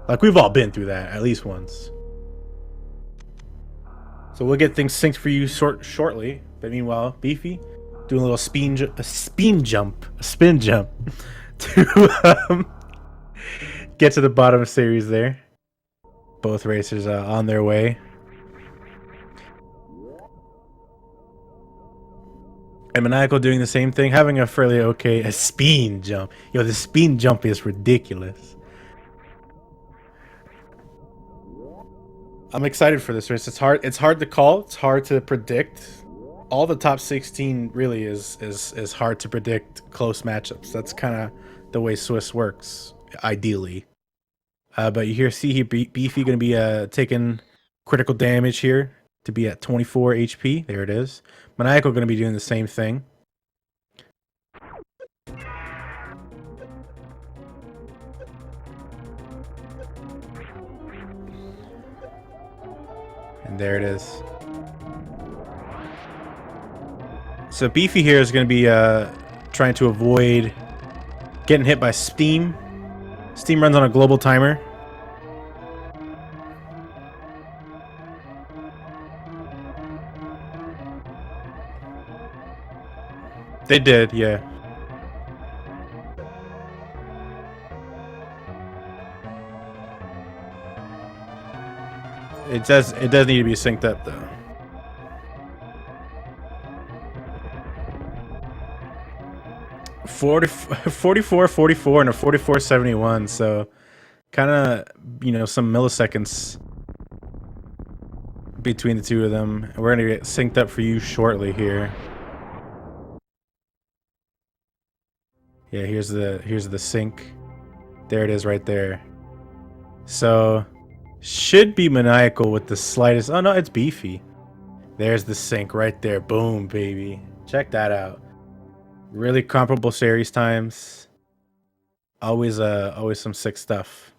Like, we've all been through that at least once. So we'll get things synced for you shortly. But meanwhile, Beefy doing a little spin jump to get to the bottom of series there. Both racers on their way. And Maniacal doing the same thing, having a fairly okay spin jump. Yo, the spin jump is ridiculous. I'm excited for this race. It's hard to call. It's hard to predict. All the top 16 really is hard to predict close matchups. That's kind of the way Swiss works, ideally. But you see here, Beefy going to be taking critical damage here to be at 24 HP. There it is. Maniacal going to be doing the same thing. And there it is. So Beefy here is going to be trying to avoid getting hit by Steam. Steam runs on a global timer. They did, yeah. It does need to be synced up though. Forty-four, 44, and a 44.71. So, kind of, you know, some milliseconds between the two of them. We're gonna get synced up for you shortly here. Yeah, here's the sync. There it is, right there. So, should be Maniacal with the slightest. Oh no, it's Beefy. There's the sync right there. Boom, baby. Check that out. Really comparable series times. Always some sick stuff.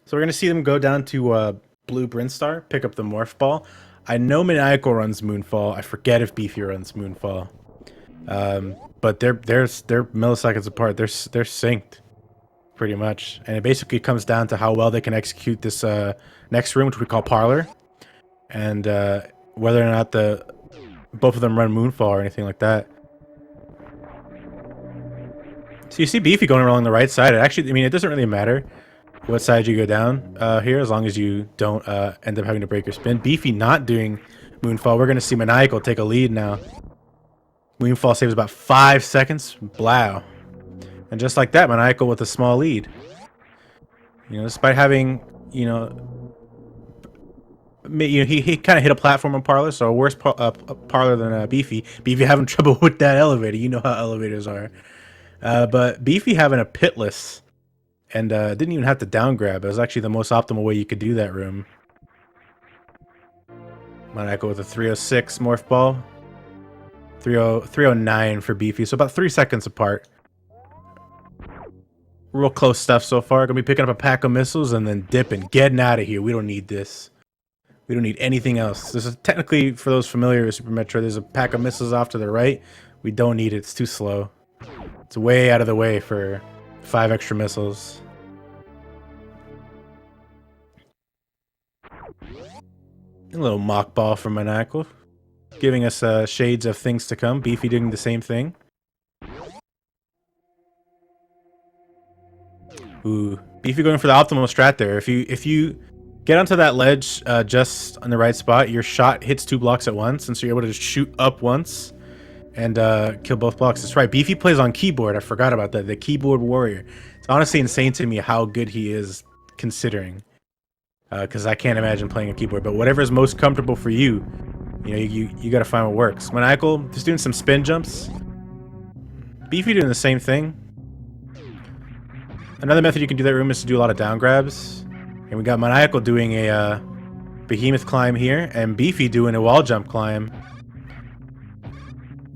So we're gonna see them go down to Blue Brinstar, pick up the Morph Ball. I know Maniacal runs Moonfall. I forget if Beefy runs Moonfall. But they're milliseconds apart. They're synced, pretty much. And it basically comes down to how well they can execute this next room, which we call Parlor, and whether or not both of them run Moonfall or anything like that. So you see Beefy going along the right side. Actually, I mean, it doesn't really matter what side you go down here, as long as you don't end up having to break your spin. Beefy not doing Moonfall. We're going to see Maniacal take a lead now. Moonfall saves about 5 seconds. Blow. And just like that, Maniacal with a small lead. You know, despite having, you know, he kind of hit a platform on Parlor, so a worse Parlor than Beefy. Beefy having trouble with that elevator. You know how elevators are. But Beefy having a pitless and didn't even have to down grab. It was actually the most optimal way you could do that room. Maniacal with a 306 Morph Ball. 309 for Beefy, so about 3 seconds apart. Real close stuff so far. Gonna be picking up a pack of missiles and then dipping. Getting out of here. We don't need this. We don't need anything else. This is technically, for those familiar with Super Metroid, there's a pack of missiles off to the right. We don't need it. It's too slow. It's way out of the way for 5 extra missiles. A little mock ball from Maniacal, giving us shades of things to come. Beefy doing the same thing. Ooh, Beefy going for the optimal strat there. If you get onto that ledge just on the right spot, your shot hits 2 blocks at once, and so you're able to just shoot up once and kill both blocks. That's right. Beefy plays on keyboard. I forgot about that. The keyboard warrior. It's honestly insane to me how good he is, considering. Because I can't imagine playing a keyboard. But whatever is most comfortable for you, you know, you got to find what works. Maniacal just doing some spin jumps. Beefy doing the same thing. Another method you can do that room is to do a lot of down grabs. And we got Maniacal doing a behemoth climb here, and Beefy doing a wall jump climb.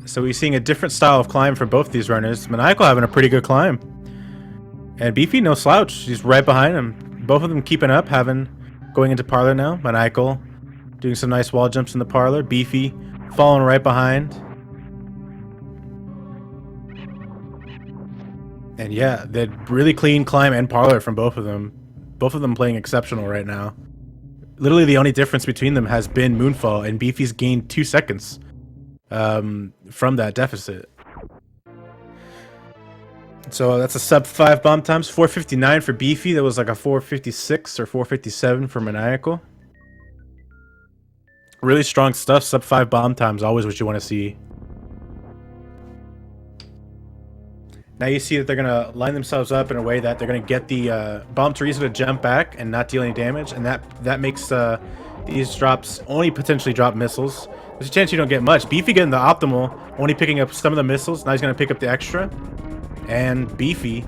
So we're seeing a different style of climb for both these runners. Maniacal having a pretty good climb. And Beefy no slouch. He's right behind him. Both of them keeping up, going into Parlor now. Maniacal doing some nice wall jumps in the Parlor. Beefy following right behind. And yeah, the really clean climb and Parlor from both of them. both of them playing exceptional right now. Literally, the only difference between them has been Moonfall, and Beefy's gained 2 seconds from that deficit. So that's a sub 5 bomb times. 459 for Beefy. That was like a 456 or 457 for Maniacal. Really strong stuff. Sub 5 bomb times, always what you want to see. Now you see that they're going to line themselves up in a way that they're going to get the Bomb Teresa to jump back and not deal any damage. And that makes these drops only potentially drop missiles. There's a chance you don't get much. Beefy getting the optimal, only picking up some of the missiles. Now he's going to pick up the extra. And Beefy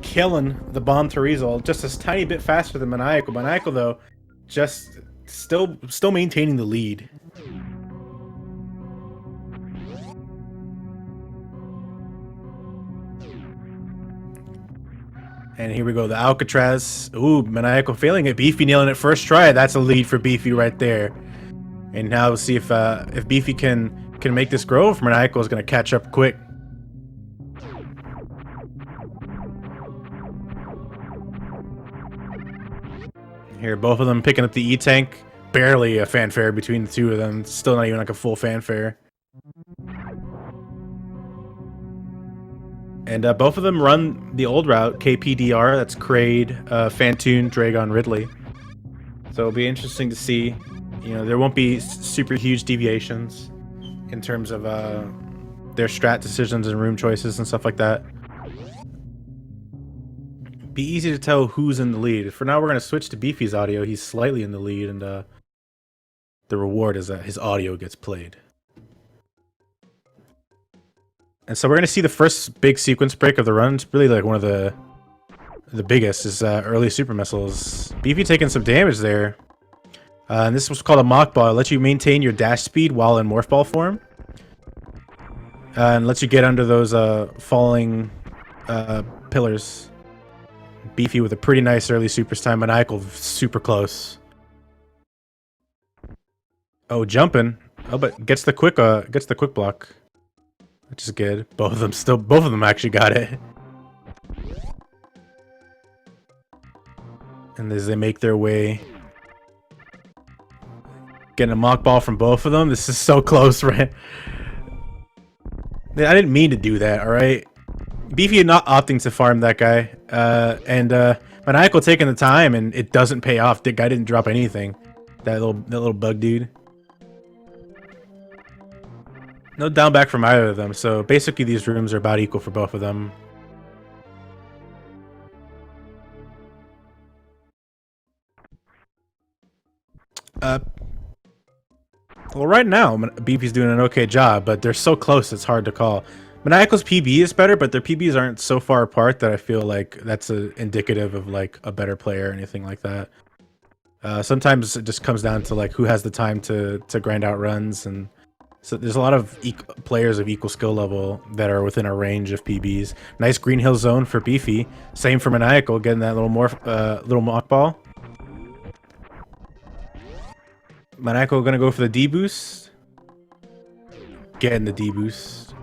killing the Bomb Teresa just a tiny bit faster than Maniacal. Maniacal, though, just still maintaining the lead. And here we go, the Alcatraz. Ooh, Maniacal failing it. Beefy nailing it first try. That's a lead for Beefy right there. And now we'll see if Beefy can make this grow. If Maniacal is going to catch up quick. Here, both of them picking up the E-Tank. Barely a fanfare between the two of them. Still not even like a full fanfare. And both of them run the old route, KPDR. That's Kraid, Phantoon, Dragon, Ridley. So it'll be interesting to see. You know, there won't be super huge deviations in terms of their strat decisions and room choices and stuff like that. Be easy to tell who's in the lead. For now, we're going to switch to Beefy's audio. He's slightly in the lead, and the reward is that his audio gets played. And so we're going to see the first big sequence break of the run. It's really like one of the biggest is early super missiles. Beefy taking some damage there. And this was called a mock ball. It lets you maintain your dash speed while in morph ball form. And lets you get under those falling pillars. Beefy with a pretty nice early supers time. Maniacal super close. Oh, jumping. Oh, but gets the quick block. Which is good. Both of them actually got it. And as they make their way, getting a mock ball from both of them. This is so close, right? I didn't mean to do that, alright? Beefy not opting to farm that guy. And Maniacal taking the time, and it doesn't pay off. The guy didn't drop anything. That little bug dude. No down back from either of them, so basically these rooms are about equal for both of them. Well, right now, Beefy's doing an okay job, but they're so close it's hard to call. Maniacal's PB is better, but their PBs aren't so far apart that I feel like that's indicative of like a better player or anything like that. Sometimes it just comes down to like who has the time to grind out runs, and so there's a lot of players of equal skill level that are within a range of PBs. Nice Green Hill zone for Beefy. Same for Maniacal, getting that little mock ball. Maniacal gonna go for the D boost. Getting the D boost.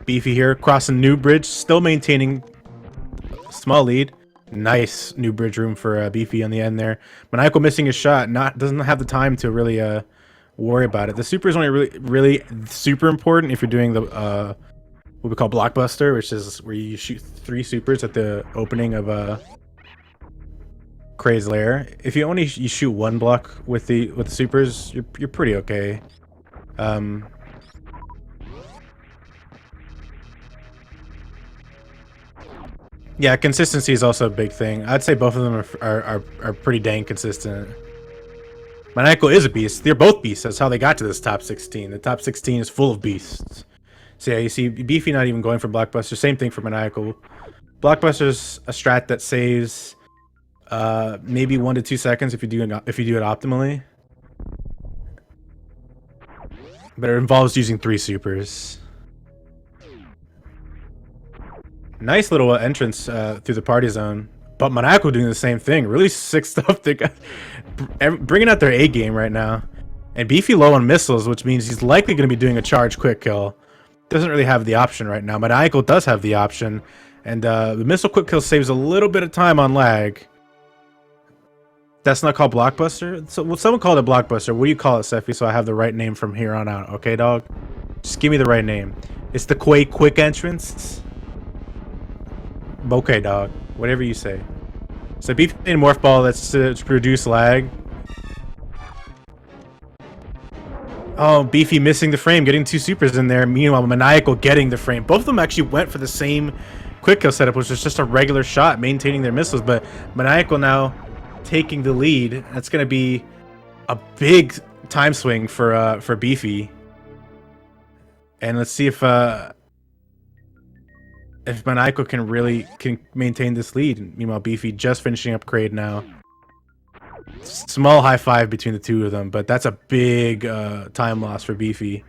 Beefy here crossing new bridge, still maintaining small lead. Nice new bridge room for Beefy on the end there. Maniacal missing his shot. Doesn't have the time to really worry about it. The super is only really super important if you're doing the what we call blockbuster, which is where you shoot 3 supers at the opening of Kraid's lair. If you shoot 1 block with the supers, you're pretty okay. Yeah, consistency is also a big thing. I'd say both of them are pretty dang consistent. Maniacal is a beast. They're both beasts. That's how they got to this top 16. The top 16 is full of beasts. So yeah, you see Beefy not even going for Blockbuster. Same thing for Maniacal. Blockbuster's a strat that saves maybe 1 to 2 seconds if you do it optimally. But it involves using 3 supers. Nice little entrance through the party zone. But Maniacal doing the same thing. Really sick stuff. They got bringing out their A game right now. And Beefy low on missiles, which means he's likely going to be doing a charge quick kill. Doesn't really have the option right now. Maniacal does have the option. And the missile quick kill saves a little bit of time on lag. That's not called Blockbuster? So, well, someone called it Blockbuster. What do you call it, Seffi, so I have the right name from here on out, okay, dog? Just give me the right name. It's the Quake Quick Entrance? Okay, dog. Whatever you say. So Beefy and Morph Ball, that's to reduce lag. Oh, Beefy missing the frame, getting 2 supers in there. Meanwhile, Maniacal getting the frame. Both of them actually went for the same quick kill setup, which was just a regular shot, maintaining their missiles. But Maniacal now taking the lead. That's going to be a big time swing for Beefy. And let's see if Maniacal can maintain this lead. Meanwhile, Beefy just finishing up Kraid now. Small high five between the two of them, but that's a big time loss for Beefy.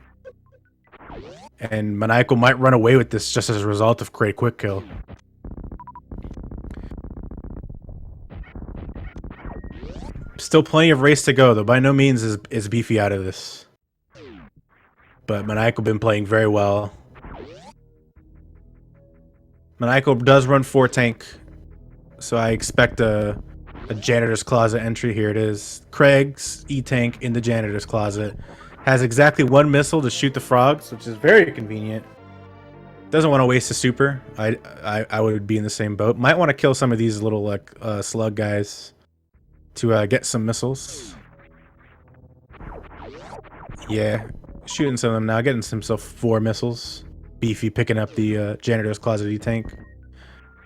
And Maniacal might run away with this just as a result of Kraid quick kill. Still plenty of race to go, though. By no means is Beefy out of this. But Maniacal been playing very well. Maniacal does run 4 tank, so I expect a janitor's closet entry. Here it is. Craig's E-tank in the janitor's closet. Has exactly 1 missile to shoot the frogs, which is very convenient. Doesn't want to waste a super. I would be in the same boat. Might want to kill some of these little like slug guys to get some missiles. Yeah, shooting some of them now, getting himself 4 missiles. Beefy picking up the janitor's closet E-tank.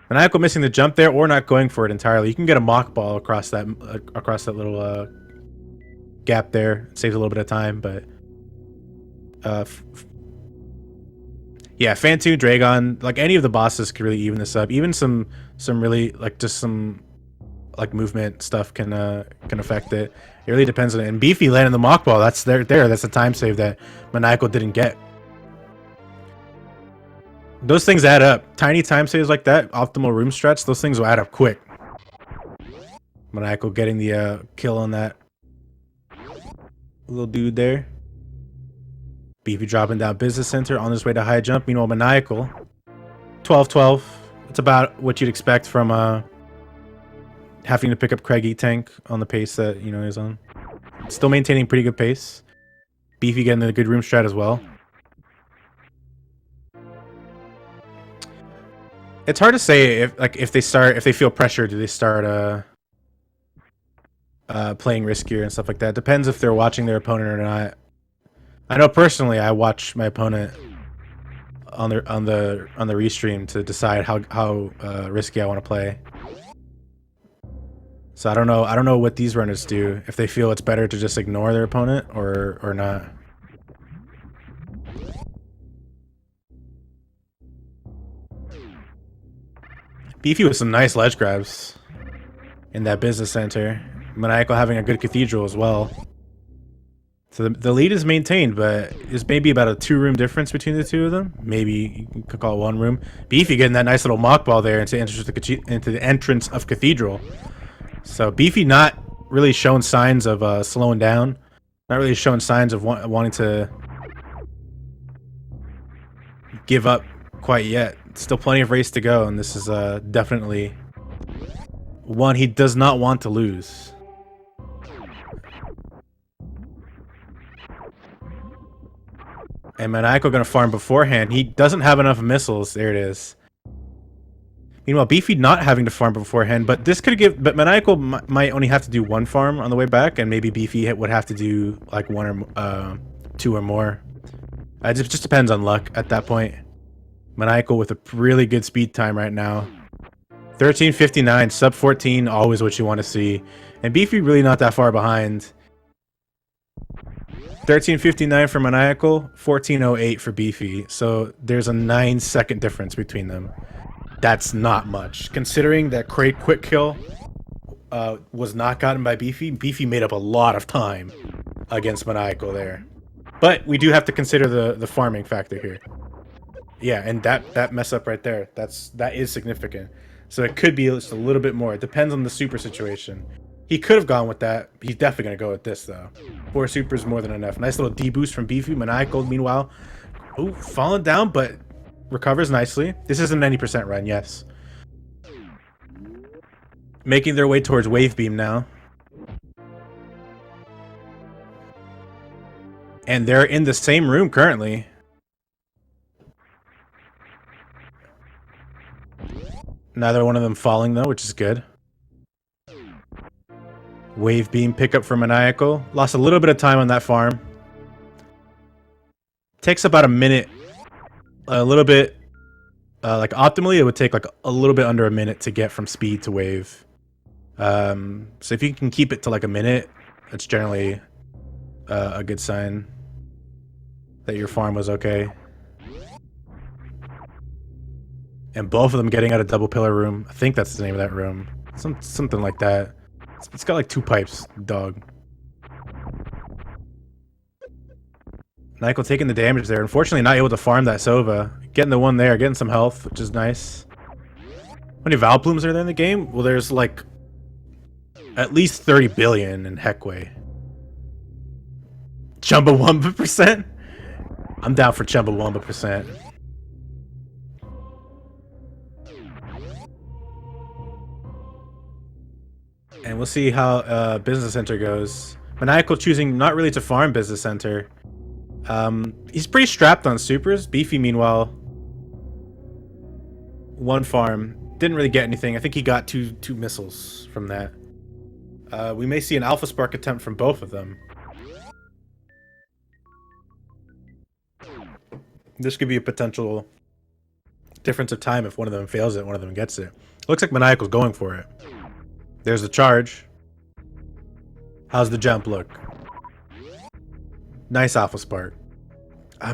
Maniacal missing the jump there, or not going for it entirely. You can get a mock ball across that little gap there. It saves a little bit of time, but yeah, Fantoon, Dragon, like any of the bosses could really even this up. Even some really like just some like movement stuff can affect it. It really depends on it. And Beefy landing the mock ball, that's there. That's a time save that Maniacal didn't get. Those things add up. Tiny time saves like that, optimal room stretch, those things will add up quick. Maniacal getting the kill on that little dude there. Beefy dropping down Business Center on his way to high jump. Meanwhile, Maniacal 12-12. It's about what you'd expect from having to pick up Craig E-tank on the pace that he's on. Still maintaining pretty good pace. Beefy getting a good room strat as well. It's hard to say if they feel pressure, do they start playing riskier and stuff like that. Depends if they're watching their opponent or not. I know personally I watch my opponent on the restream to decide how risky I want to play. So I don't know what these runners do, if they feel it's better to just ignore their opponent or not. Beefy with some nice ledge grabs in that Business Center. Maniacal having a good Cathedral as well. So the lead is maintained, but there's maybe about a 2-room difference between the two of them. Maybe you could call it 1 room. Beefy getting that nice little mock ball there into the entrance of Cathedral. So Beefy not really showing signs of slowing down. Not really showing signs of wanting to give up quite yet. Still plenty of race to go, and this is definitely one he does not want to lose. And Maniacal gonna farm beforehand. He doesn't have enough missiles. There it is. Meanwhile, Beefy not having to farm beforehand, but this could give. But Maniacal might only have to do 1 farm on the way back, and maybe Beefy would have to do like 1 or 2 or more. It just depends on luck at that point. Maniacal with a really good speed time right now. 13:59, sub 14, always what you want to see. And Beefy really not that far behind. 13:59 for Maniacal, 14:08 for Beefy. So there's a 9-second difference between them. That's not much. Considering that Kraid quick kill was not gotten by Beefy, Beefy made up a lot of time against Maniacal there. But we do have to consider the farming factor here. Yeah, and that mess up right there, that is significant. So it could be just a little bit more. It depends on the super situation. He could have gone with that. He's definitely going to go with this, though. 4 super is more than enough. Nice little D-boost from Beefy. Maniacal, meanwhile, ooh, falling down, but recovers nicely. This is a 90% run, yes. Making their way towards Wave Beam now. And they're in the same room currently. Neither one of them falling though, which is good. Wave beam pickup for Maniacal. Lost a little bit of time on that farm. Takes about a minute. A little bit. Like optimally, it would take like a little bit under a minute to get from speed to wave. So if you can keep it to like a minute, that's generally a good sign that your farm was okay. And both of them getting out of double pillar room. I think that's the name of that room. Something like that. It's got like 2 pipes, dog. Maniacal taking the damage there. Unfortunately not able to farm that Sova. Getting the one there, getting some health, which is nice. How many Val Plumes are there in the game? Well, there's like at least 30 billion in Heckway. Chumbawamba percent? I'm down for Chumbawamba percent. And we'll see how Business Center goes. Maniacal choosing not really to farm Business Center. He's pretty strapped on supers. Beefy, meanwhile, one farm. Didn't really get anything. I think he got two missiles from that. We may see an Alpha Spark attempt from both of them. This could be a potential difference of time if one of them fails it, one of them gets it. Looks like Maniacal's going for it. There's the charge. How's the jump look? Nice Alpha Spark.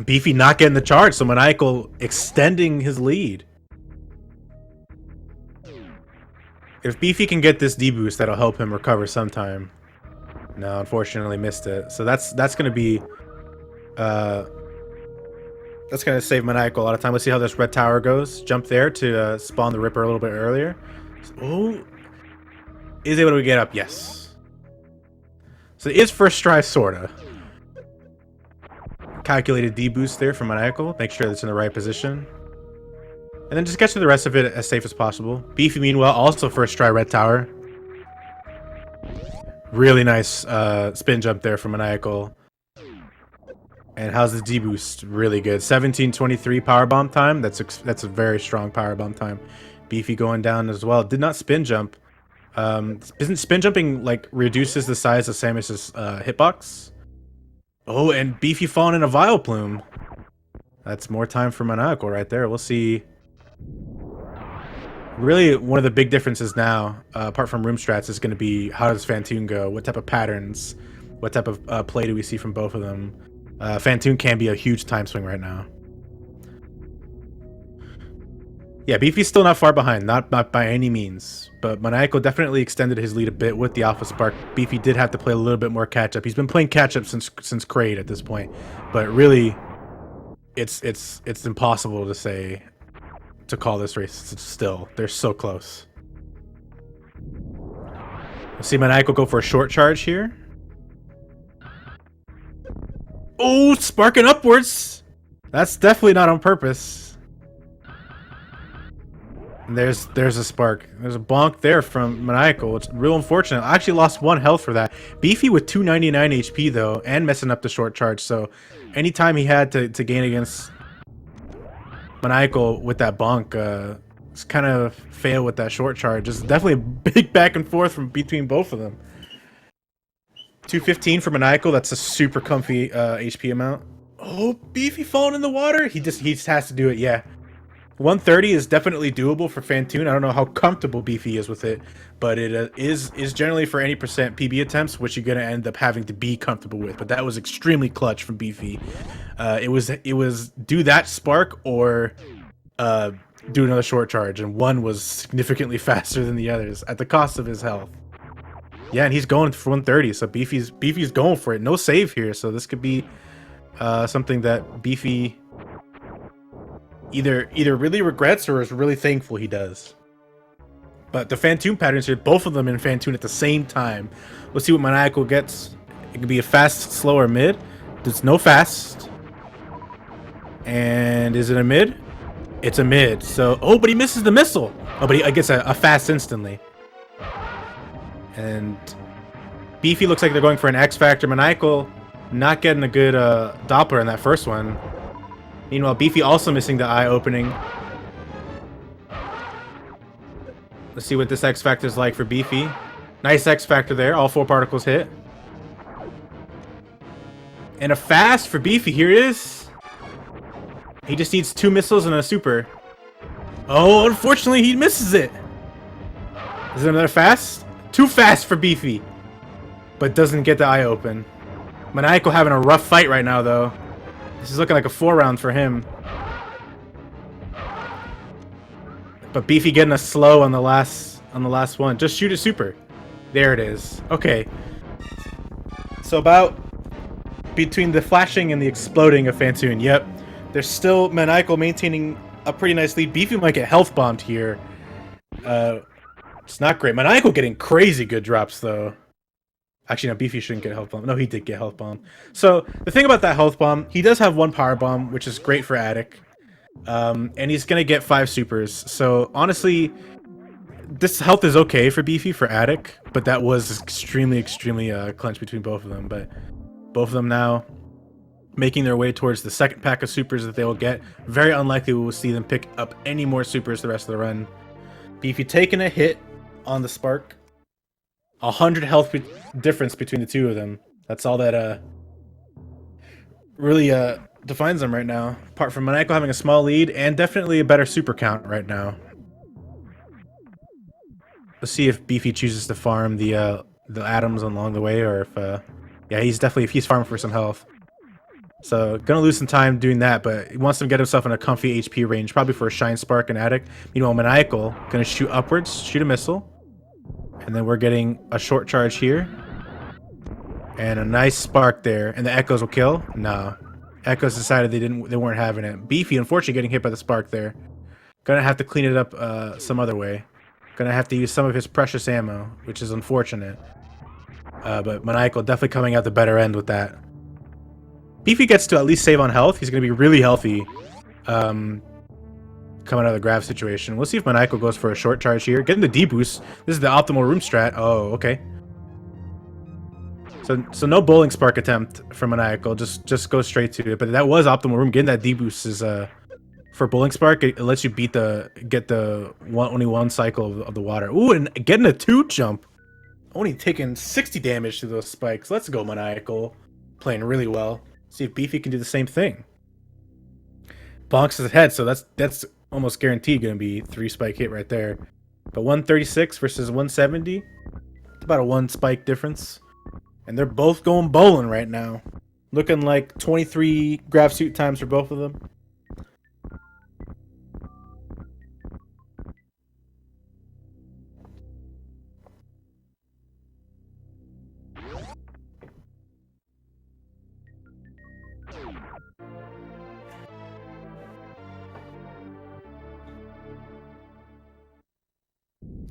Beefy not getting the charge, so Maniacal extending his lead. If Beefy can get this D-boost, that'll help him recover sometime. No, unfortunately missed it. So that's gonna be that's gonna save Maniacal a lot of time. Let's see how this red tower goes. Jump there to spawn the Ripper a little bit earlier. Oh, is able to get up, yes. So it is first try, sorta. Calculated D-boost there for Maniacal. Make sure it's in the right position. And then just get to the rest of it as safe as possible. Beefy, meanwhile, also first try red tower. Really nice spin jump there for Maniacal. And how's the D-boost? Really good. 17:23 powerbomb time. That's a very strong powerbomb time. Beefy going down as well. Did not spin jump. Isn't spin jumping like reduces the size of Samus's hitbox? Oh, and Beefy falling in a Vile Plume. That's more time for Maniacal right there. We'll see. Really, one of the big differences now, apart from room strats, is going to be how does Phantoon go? What type of patterns? What type of play do we see from both of them? Phantoon can be a huge time swing right now. Yeah, Beefy's still not far behind, not by any means. But Maniacal definitely extended his lead a bit with the Alpha Spark. Beefy did have to play a little bit more catch-up. He's been playing catch-up since Kraid at this point. But really, it's impossible to call this race still. They're so close. We'll see Maniacal go for a short charge here. Oh, sparking upwards! That's definitely not on purpose. And there's a spark. There's a bonk there from Maniacal. It's real unfortunate. I actually lost 1 health for that. Beefy with 299 HP though, and messing up the short charge. So anytime he had to gain against Maniacal with that bonk, it's kind of fail with that short charge. It's definitely a big back and forth from between both of them. 215 for Maniacal. That's a super comfy HP amount. Oh, Beefy falling in the water. He just has to do it. Yeah. 130 is definitely doable for Phantoon. I don't know how comfortable Beefy is with it, but it is generally for any percent PB attempts, which you're gonna end up having to be comfortable with. But that was extremely clutch from Beefy. It was do that spark or do another short charge, and one was significantly faster than the others at the cost of his health. Yeah, and he's going for 130, so Beefy's going for it. No save here, so this could be something that Beefy either really regrets or is really thankful he does. But the Phantoon patterns here, both of them in Phantoon at the same time. Let's see what Maniacal gets. It could be a fast, slow, or mid. There's no fast. And is it a mid? It's a mid. So, oh, but he misses the missile. Oh, but he gets a fast instantly. And Beefy looks like they're going for an X Factor. Maniacal Not getting a good Doppler in that first one. Meanwhile, Beefy also missing the eye opening. Let's see what this X Factor is like for Beefy. Nice X Factor there. All 4 particles hit. And a fast for Beefy. Here it is. He just needs 2 missiles and a super. Oh, unfortunately, he misses it. Is it another fast? Too fast for Beefy. But doesn't get the eye open. Maniacal having a rough fight right now, though. This is looking like a 4-round for him. But Beefy getting a slow on the last one. Just shoot a super. There it is. Okay. So about between the flashing and the exploding of Phantoon. Yep. There's still Maniacal maintaining a pretty nice lead. Beefy might get health bombed here. It's not great. Maniacal getting crazy good drops though. Actually, no, Beefy shouldn't get health bomb. No, he did get health bomb. So the thing about that health bomb, he does have 1 power bomb, which is great for Attic. And he's gonna get 5 supers. So honestly, this health is okay for Beefy for Attic, but that was extremely clenched between both of them. But both of them now making their way towards the second pack of supers that they will get. Very unlikely we will see them pick up any more supers the rest of the run. Beefy taking a hit on the spark. 100 health difference between the 2 of them. That's all that really defines them right now. Apart from Maniacal having a small lead and definitely a better super count right now. Let's see if Beefy chooses to farm the atoms along the way, or if yeah, if he's farming for some health. So gonna lose some time doing that, but he wants to get himself in a comfy HP range, probably for a Shine Spark and Attic. Meanwhile, Maniacal gonna shoot upwards, shoot a missile. And then we're getting a short charge here. And a nice spark there. And the Echoes will kill? No. Echoes decided they weren't having it. Beefy, unfortunately, getting hit by the spark there. Gonna have to clean it up some other way. Gonna have to use some of his precious ammo, which is unfortunate. But Maniacal definitely coming out the better end with that. Beefy gets to at least save on health. He's gonna be really healthy. Coming out of the grab situation. We'll see if Maniacal goes for a short charge here. Getting the D-boost. This is the optimal room strat. Oh, okay. So no bowling spark attempt for Maniacal. Just go straight to it. But that was optimal room. Getting that D-boost is for bowling spark. It lets you get the only 1 cycle of the water. Ooh, and getting a 2 jump. Only taking 60 damage to those spikes. Let's go, Maniacal. Playing really well. See if Beefy can do the same thing. Bonks his head, so that's almost guaranteed going to be 3 spike hit right there. But 136 versus 170. It's about a 1 spike difference. And they're both going bowling right now. Looking like 23 grab suit times for both of them.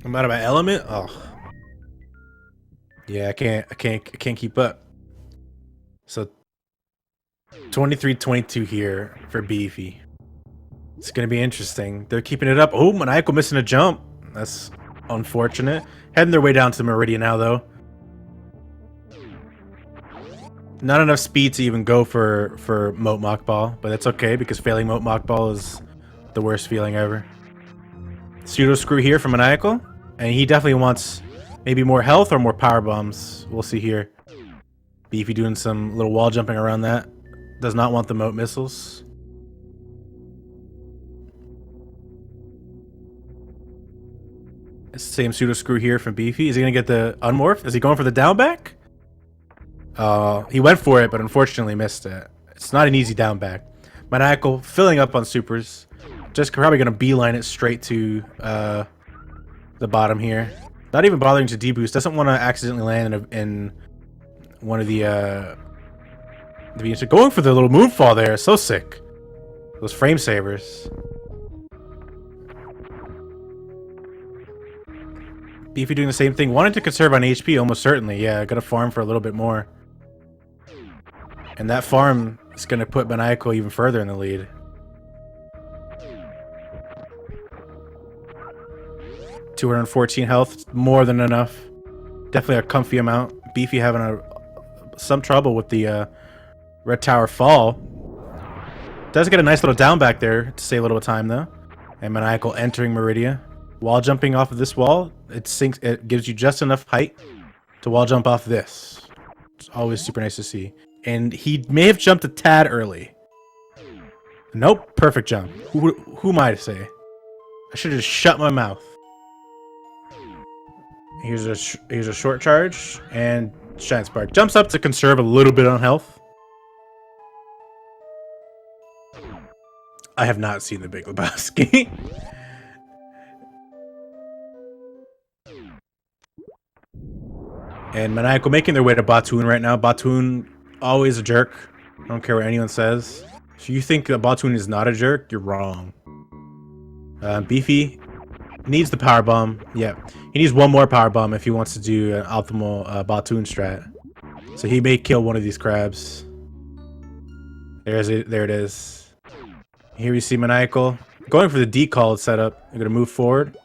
I'm out of my element. Oh, yeah, I can't keep up. So 23-22 here for Beefy. It's gonna be interesting. They're keeping it up. Oh, Maniacal missing a jump. That's unfortunate. Heading their way down to the Meridian now, though. Not enough speed to even go for Moat Mock Ball, but that's okay because failing Moat Mock Ball is the worst feeling ever. Pseudo Screw here for Maniacal. And he definitely wants maybe more health or more power bombs. We'll see here. Beefy doing some little wall jumping around that. Does not want the moat missiles. Same pseudo screw here from Beefy. Is he gonna get the unmorph? Is he going for the down back? He went for it, but unfortunately missed it. It's not an easy down back. Maniacal filling up on supers. Just probably gonna beeline it straight to the bottom here. Not even bothering to deboost. Doesn't want to accidentally land in one of the going for the little moonfall there. So sick. Those frame savers. Beefy doing the same thing. Wanted to conserve on HP, almost certainly. Yeah, gotta farm for a little bit more. And that farm is gonna put Maniacal even further in the lead. $214 health, more than enough. Definitely a comfy amount. Beefy having some trouble with the Red Tower Fall. Does get a nice little down back there to save a little time though. And Maniacal entering Meridia. Wall jumping off of this wall, it sinks. It gives you just enough height to wall jump off this. It's always super nice to see. And he may have jumped a tad early. Nope, perfect jump. Who am I to say? I should have just shut my mouth. Here's a short charge and Shine Spark. Jumps up to conserve a little bit on health. I have not seen The Big Lebowski. And Maniacal making their way to Batoon right now. Batoon, always a jerk. I don't care what anyone says. If you think that Batoon is not a jerk, you're wrong. Beefy needs the power bomb. Yeah, he needs one more power bomb if he wants to do an optimal Batoon strat. So he may kill one of these crabs. There it is. Here we see Maniacal going for the decall setup. They're gonna move forward.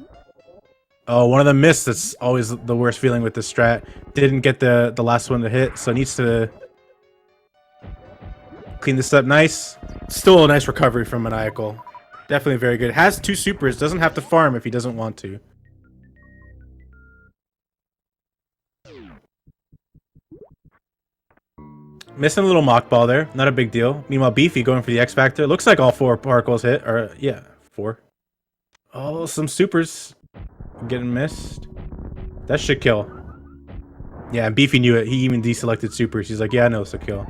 Oh, one of them missed. That's always the worst feeling with this strat. Didn't get the last one to hit, so needs to clean this up nice. Still a nice recovery from Maniacal. Definitely very good. Has 2 supers. Doesn't have to farm if he doesn't want to. Missing a little mock ball there. Not a big deal. Meanwhile, Beefy going for the X Factor. Looks like all 4 particles hit. Or, yeah, 4. Oh, some supers getting missed. That should kill. Yeah, and Beefy knew it. He even deselected supers. He's like, yeah, I know it's a kill.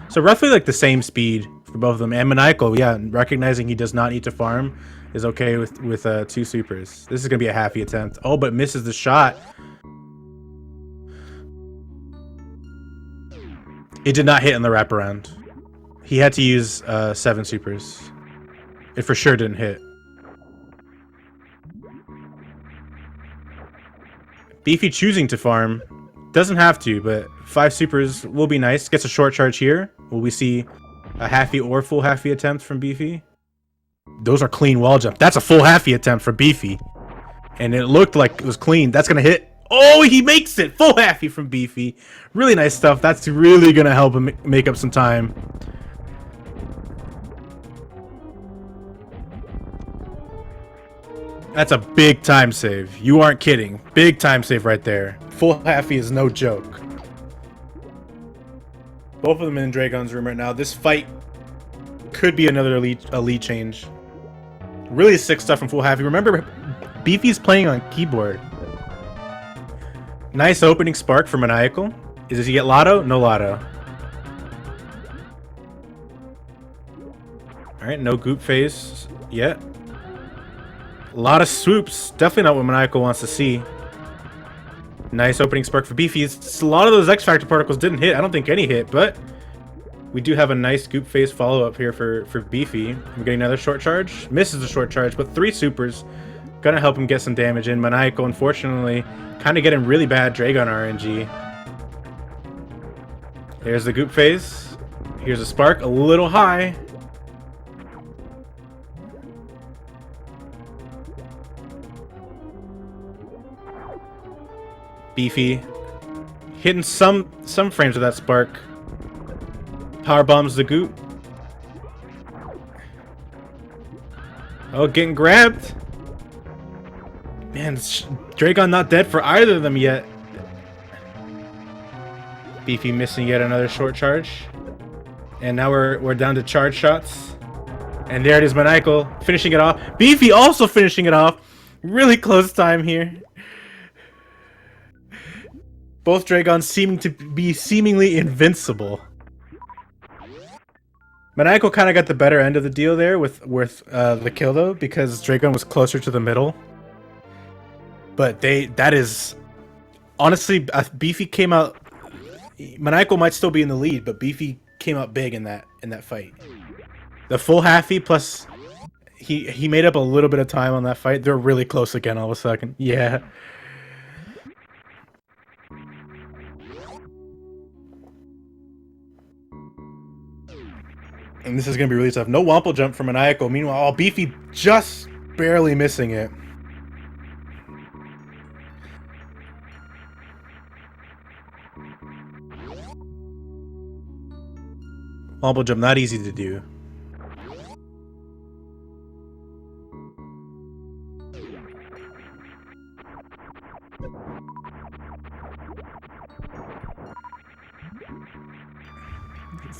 So roughly like the same speed for both of them. And Maniacal, yeah, recognizing he does not need to farm, is okay with 2 supers. This is going to be a halfy attempt. Oh, but misses the shot. It did not hit in the wraparound. He had to use 7 supers. It for sure didn't hit. Beefy choosing to farm. Doesn't have to, but 5 supers will be nice. Gets a short charge here. Will we see a halfy or full halfy attempt from Beefy? Those are clean wall jump. That's a full halfy attempt for Beefy. And it looked like it was clean. That's going to hit. Oh, he makes it! Full halfy from Beefy. Really nice stuff. That's really going to help him make up some time. That's a big time save. You aren't kidding. Big time save right there. Full halfy is no joke. Both of them in Dragon's room right now. This fight could be another elite change. Really sick stuff from full halfy. Remember, Beefy's playing on keyboard. Nice opening spark for Maniacal. Does he get Lotto? No Lotto. Alright, no goop phase yet. A lot of swoops. Definitely not what Maniacal wants to see. Nice opening spark for Beefy. A lot of those X Factor particles didn't hit. I don't think any hit, but we do have a nice goop phase follow-up here for Beefy. We're getting another short charge. Misses the short charge, but 3 supers. Gonna help him get some damage in. Maniacal, unfortunately, kind of getting really bad Dragon RNG. There's the goop phase. Here's a spark, a little high. Beefy hitting some frames of that spark. Power bombs the goop. Oh, getting grabbed. Man, Dragon not dead for either of them yet. Beefy missing yet another short charge. And now we're down to charge shots. And there it is, Maniacal finishing it off. Beefy also finishing it off. Really close time here. Both Dragons seeming to be seemingly invincible. Maniacal kind of got the better end of the deal there with the kill though, because Dragon was closer to the middle. But that is honestly, Beefy came out. Maniacal might still be in the lead, but Beefy came out big in that fight. The full halfy plus he made up a little bit of time on that fight. They're really close again all of a sudden. Yeah. And this is going to be really tough. No Wample jump from Maniacal. Meanwhile, Beefy just barely missing it. Wobble jump, not easy to do.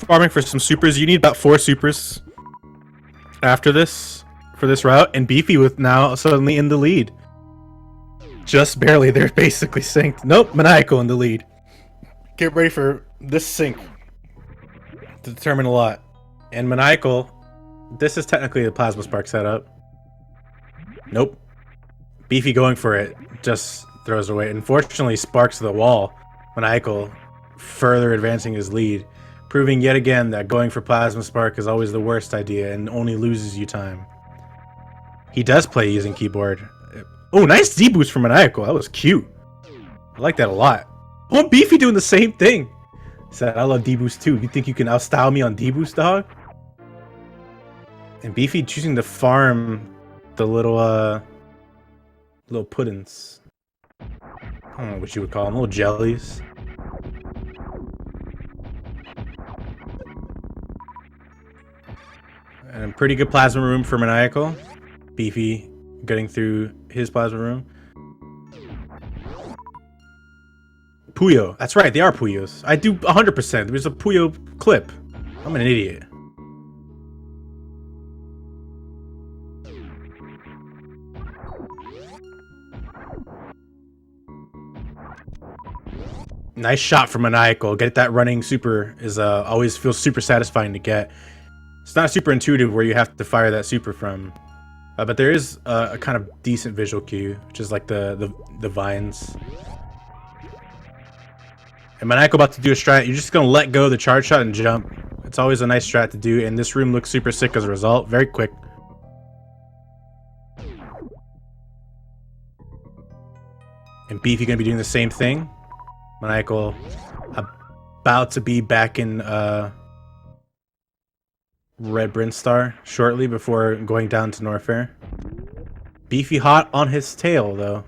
Farming for some supers. You need about 4 supers after this for this route, and Beefy with now suddenly in the lead. Just barely. They're basically synced. Nope, Maniacal in the lead. Get ready for this sync to determine a lot. And Maniacal, this is technically the Plasma Spark setup. Nope. Beefy going for it just throws away. Unfortunately, sparks the wall. Maniacal further advancing his lead, proving yet again that going for Plasma Spark is always the worst idea and only loses you time. He does play using keyboard. Oh, nice D-boost from Maniacal. That was cute. I like that a lot. Oh, Beefy doing the same thing. Said, I love D-boost too. You think you can outstyle me on D-boost, dog? And Beefy choosing to farm the little puddings. I don't know what you would call them. Little jellies. And pretty good plasma room for Maniacal. Beefy getting through his plasma room. Puyo. That's right, they are Puyos. I do 100%. There's a Puyo clip. I'm an idiot. Nice shot from Maniacal. Get that running super is always feels super satisfying to get. It's not super intuitive where you have to fire that super from. But there is a kind of decent visual cue, which is like the vines. And Maniacal about to do a strat. You're just going to let go of the charge shot and jump. It's always a nice strat to do, and this room looks super sick as a result. Very quick. And Beefy going to be doing the same thing. Maniacal about to be back in Red Brinstar shortly before going down to Norfair. Beefy hot on his tail, though.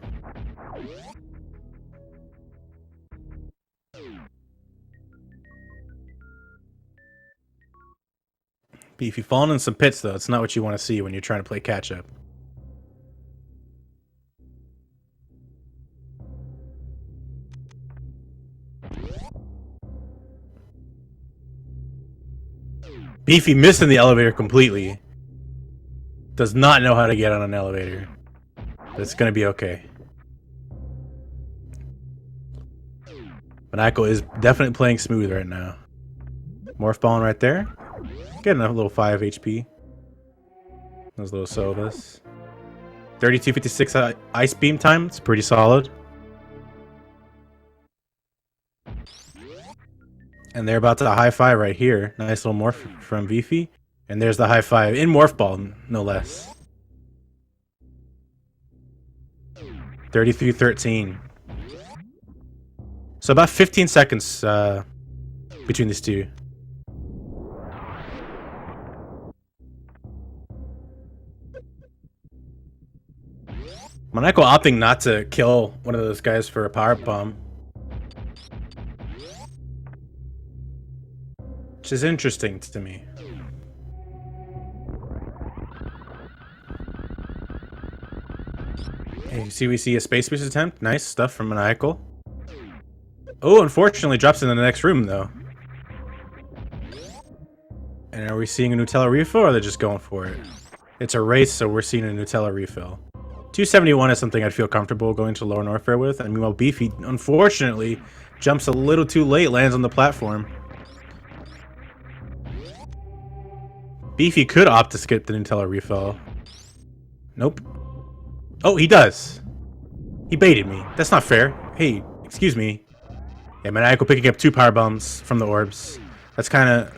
Beefy falling in some pits, though. It's not what you want to see when you're trying to play catch-up. Beefy missing the elevator completely. Does not know how to get on an elevator. But it's going to be okay. Maniacal is definitely playing smooth right now. Morph Ballin right there. Getting a little 5 HP. Those little sodas. 3256 Ice Beam time. It's pretty solid. And they're about to high five right here. Nice little morph from Beefy. And there's the high five in Morph Ball, no less. 33-13. So about 15 seconds between these two. Maniacal opting not to kill one of those guys for a power bomb. Which is interesting to me. Hey, you see we see a space boost attempt. Nice stuff from Maniacal. Oh, unfortunately drops in the next room though. And are we seeing a Nutella refill or are they just going for it? It's a race, so we're seeing a Nutella refill. 271 is something I'd feel comfortable going to Lower Norfair with. And meanwhile, Beefy, unfortunately, jumps a little too late, lands on the platform. Beefy could opt to skip the Nutella refill. Nope. Oh, he does. He baited me. That's not fair. Hey, excuse me. Yeah, Maniacal picking up 2 power bombs from the orbs. That's kind of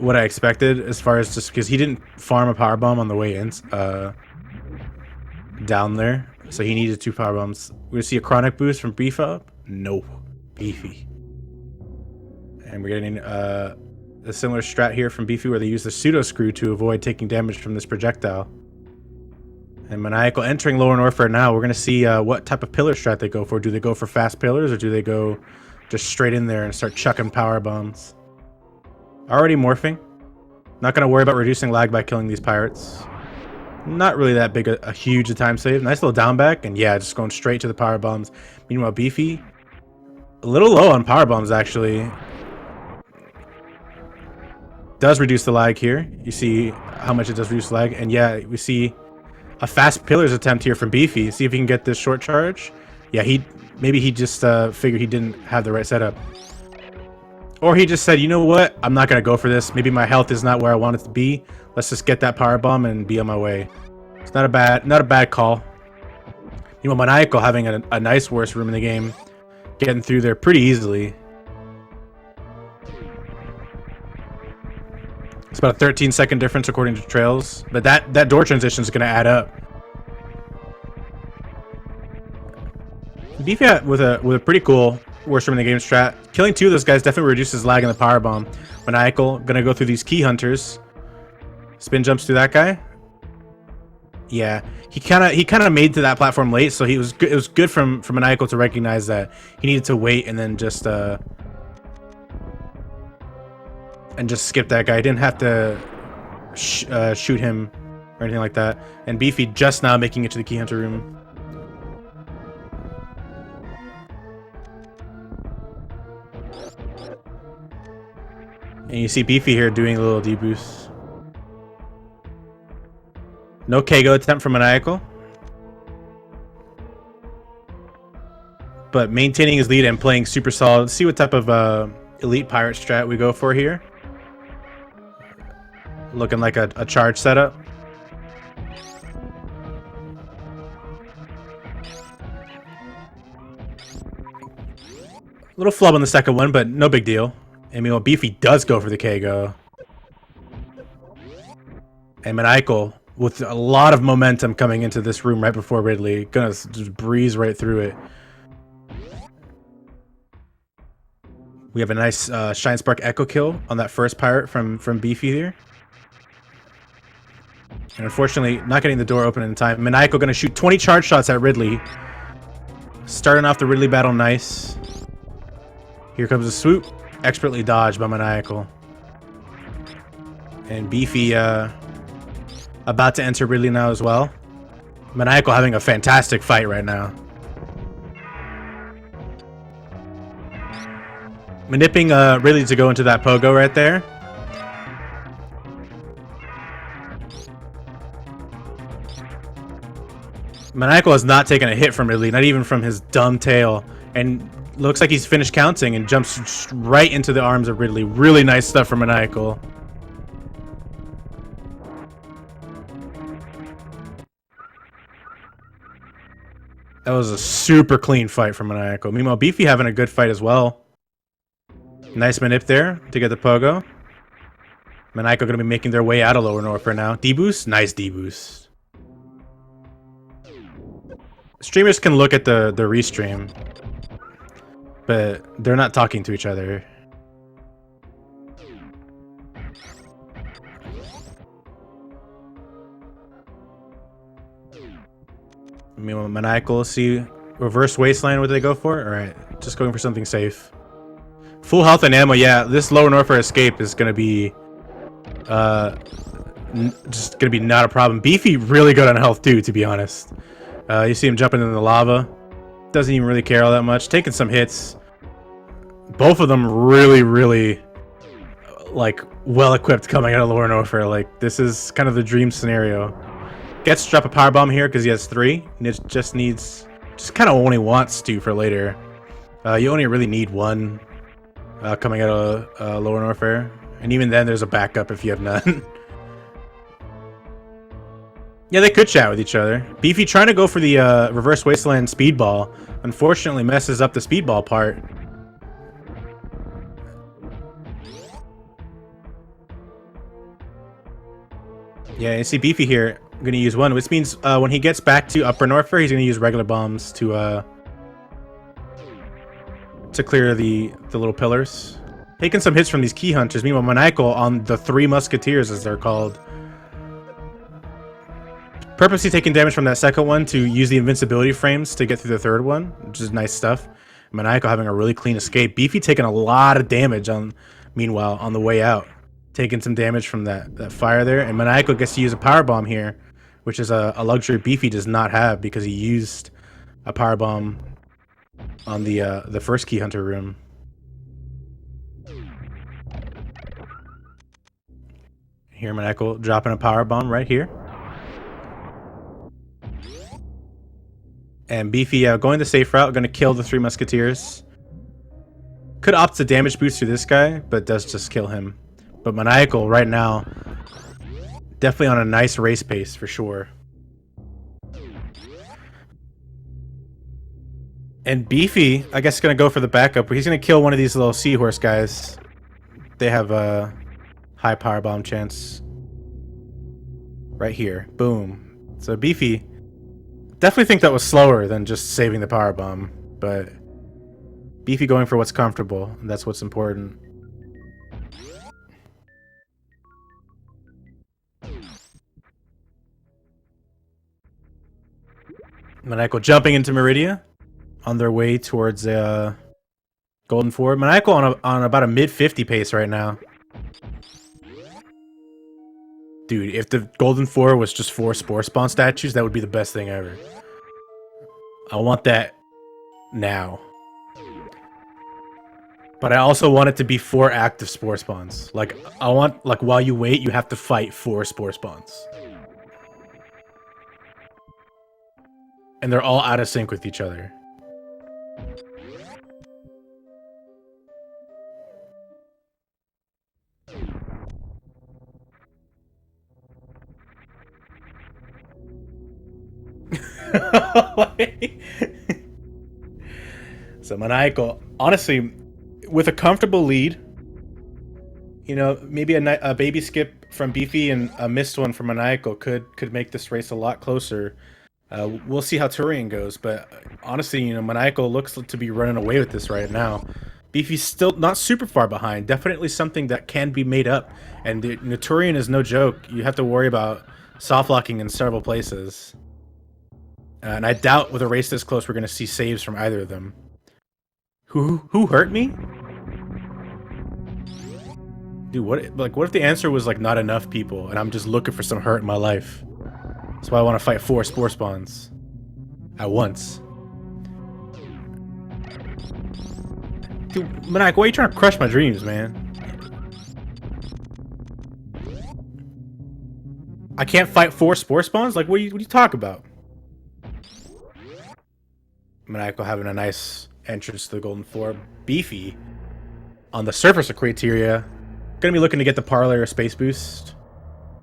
what I expected as far as just because he didn't farm a power bomb on the way in. Down there, so he needed 2 power bombs. We're gonna see a chronic boost from Beef Up. No, Beefy. And we're getting a similar strat here from Beefy where they use the pseudo screw to avoid taking damage from this projectile. And Maniacal entering Lower Norfair now. We're gonna see what type of pillar strat they go for. Do they go for fast pillars or do they go just straight in there and start chucking power bombs? Already morphing. Not gonna worry about reducing lag by killing these pirates. Not really that big a huge a time save. Nice little down back, and yeah, just going straight to the power bombs. Meanwhile, Beefy, a little low on power bombs actually. Does reduce the lag here. You see how much it does reduce lag, and yeah, we see a fast pillars attempt here from Beefy. See if he can get this short charge. Yeah, maybe he just figured he didn't have the right setup. Or he just said, you know what? I'm not going to go for this. Maybe my health is not where I want it to be. Let's just get that power bomb and be on my way. It's not a bad call. You know, Maniacal having a nice worst room in the game. Getting through there pretty easily. It's about a 13-second difference according to Trails. But that door transition is going to add up. Beefy with a pretty cool worst room in the game strat. Killing two of those guys definitely reduces lag in the power bomb. Maniacal gonna go through these key hunters. Spin jumps through that guy. Yeah, he kind of made to that platform late, so it was good from Maniacal to recognize that he needed to wait and then just skip that guy. He didn't have to shoot him or anything like that. And Beefy just now making it to the key hunter room. And you see Beefy here doing a little deboost. No KO attempt from Maniacal. But maintaining his lead and playing super solid. Let's see what type of elite pirate strat we go for here. Looking like a charge setup. Little flub on the second one, but no big deal. I mean, well, Beefy does go for the KO. And Maniacal, with a lot of momentum coming into this room right before Ridley, gonna just breeze right through it. We have a nice Shine Spark Echo kill on that first pirate from Beefy here. And unfortunately, not getting the door open in time. Maniacal gonna shoot 20 charge shots at Ridley. Starting off the Ridley battle nice. Here comes a swoop. Expertly dodged by Maniacal. And Beefy about to enter Ridley now as well. Maniacal having a fantastic fight right now. Manipping Ridley to go into that pogo right there. Maniacal has not taken a hit from Ridley, not even from his dumb tail. And looks like he's finished counting and jumps right into the arms of Ridley. Really nice stuff from Maniacal. That was a super clean fight from Maniacal. Meanwhile, Beefy having a good fight as well. Nice manip there to get the pogo. Maniacal going to be making their way out of Lower Norfolk now. D-boost? Nice D-boost. Streamers can look at the restream, but they're not talking to each other. I mean, Maniacal, see, reverse waistline, what do they go for? Alright, just going for something safe. Full health and ammo, yeah, this Lower Norfolk escape is going to be just going to be not a problem. Beefy really good on health too, to be honest. You see him jumping in the lava. Doesn't even really care all that much. Taking some hits. Both of them really, like, well-equipped coming out of Lower Norfolk. Like, this is kind of the dream scenario. Gets to drop a power bomb here because he has 3. And it just kind of only wants to for later. You only really need 1 coming out of Lower Norfolk. And even then, there's a backup if you have none. Yeah, they could chat with each other. Beefy trying to go for the reverse wasteland speedball. Unfortunately, messes up the speedball part. Yeah, you see Beefy here. I'm gonna use 1, which means when he gets back to Upper Norfolk, he's gonna use regular bombs to clear the little pillars. Taking some hits from these key hunters. Meanwhile, Maniacal on the 3 musketeers, as they're called. Purposely taking damage from that second one to use the invincibility frames to get through the third one, which is nice stuff. Maniacal having a really clean escape. Beefy taking a lot of damage meanwhile, on the way out. taking some damage from that fire there, and Maniacal gets to use a power bomb here, which is a luxury Beefy does not have because he used a power bomb on the first Key Hunter room. Here, Maniacal dropping a power bomb right here. And Beefy going the safe route, going to kill the 3 Musketeers. Could opt to damage boost to this guy, but does just kill him. But Maniacal right now, definitely on a nice race pace for sure. And Beefy, I guess, is going to go for the backup, but he's going to kill one of these little seahorse guys. They have a high power bomb chance. Right here. Boom. So Beefy, definitely think that was slower than just saving the power bomb, but Beefy going for what's comfortable, and that's what's important. Maniacal jumping into Meridia on their way towards Golden Ford. Maniacal on about a mid-50 pace right now. Dude, if the Golden Ford was just 4 Spore Spawn statues, that would be the best thing ever. I want that now. But I also want it to be 4 active Spore Spawns. Like, I want, like, while you wait, you have to fight 4 Spore Spawns. And they're all out of sync with each other. So Maniacal, honestly, with a comfortable lead, you know, maybe a baby skip from Beefy and a missed one from Maniacal could make this race a lot closer. We'll see how Turian goes, but honestly, you know, Maniacal looks to be running away with this right now. Beefy's still not super far behind. Definitely something that can be made up. And the Turian is no joke. You have to worry about soft locking in several places. And I doubt with a race this close we're going to see saves from either of them. Who hurt me? Dude, what if the answer was like not enough people and I'm just looking for some hurt in my life? That's why I want to fight 4 Spore Spawns at once. Dude, Maniacal, why are you trying to crush my dreams, man? I can't fight 4 Spore Spawns? Like, what are you talking about? Maniacal having a nice entrance to the Golden Ford. Beefy on the surface of criteria. Gonna be looking to get the parlay or space boost.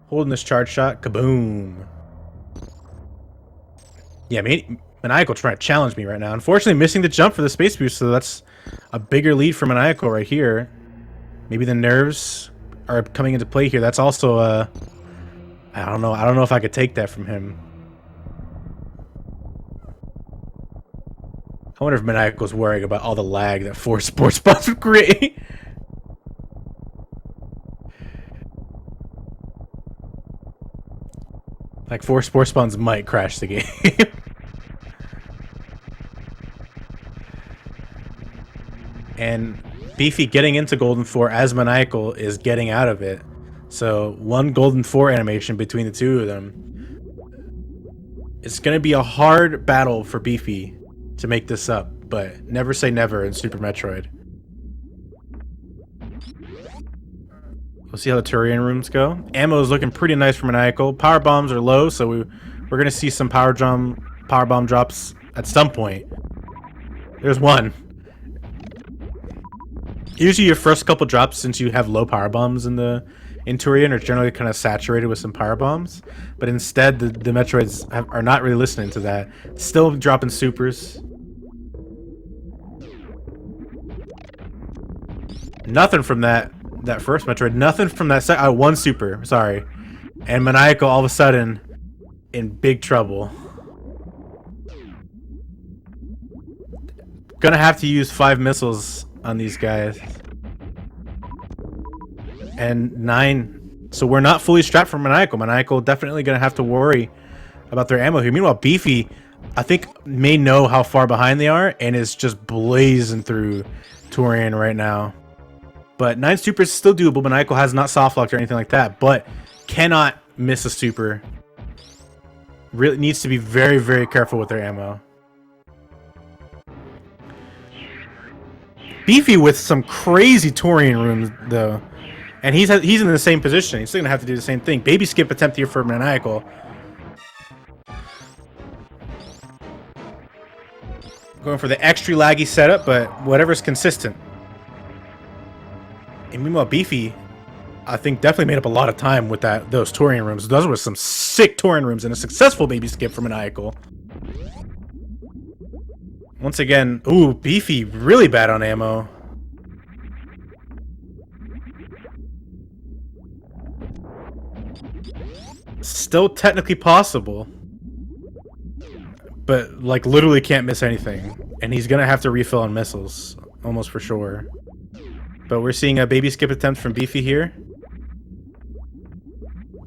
Holding this charge shot. Kaboom. Yeah, Maniacal trying to challenge me right now. Unfortunately, missing the jump for the space boost, so that's a bigger lead for Maniacal right here. Maybe the nerves are coming into play here. That's also I don't know. I don't know if I could take that from him. I wonder if Maniacal's worrying about all the lag that 4 Spore Spawns would create. Like 4 Spore Spawns might crash the game. And Beefy getting into Golden 4 as Maniacal is getting out of it. So 1 Golden 4 animation between the 2 of them. It's going to be a hard battle for Beefy to make this up, but never say never in Super Metroid. We'll see how the Turian rooms go. Ammo is looking pretty nice for Maniacal. Power bombs are low, so we're going to see some power bomb drops at some point. There's one. Usually your first couple drops, since you have low power bombs in Turian, are generally kind of saturated with some power bombs. But instead, the Metroids are not really listening to that. Still dropping supers. Nothing from that first Metroid. Nothing from that second. 1 super. Sorry. And Maniacal all of a sudden in big trouble. Gonna have to use 5 missiles on these guys. And 9. So we're not fully strapped for Maniacal. Maniacal definitely gonna have to worry about their ammo here. Meanwhile, Beefy, I think, may know how far behind they are and is just blazing through Turian right now. But 9 supers is still doable. Maniacal has not soft locked or anything like that, but cannot miss a super. Really needs to be very, very careful with their ammo. Beefy with some crazy Torian rooms though, and he's in the same position. He's still gonna have to do the same thing. Baby skip attempt here for Maniacal. Going for the extra laggy setup, but whatever's consistent. And meanwhile, Beefy, I think, definitely made up a lot of time with those Torian rooms. Those were some sick Torian rooms and a successful baby skip for Maniacal. Once again, ooh, Beefy really bad on ammo. Still technically possible. But, like, literally can't miss anything. And he's gonna have to refill on missiles. Almost for sure. But we're seeing a baby skip attempt from Beefy here.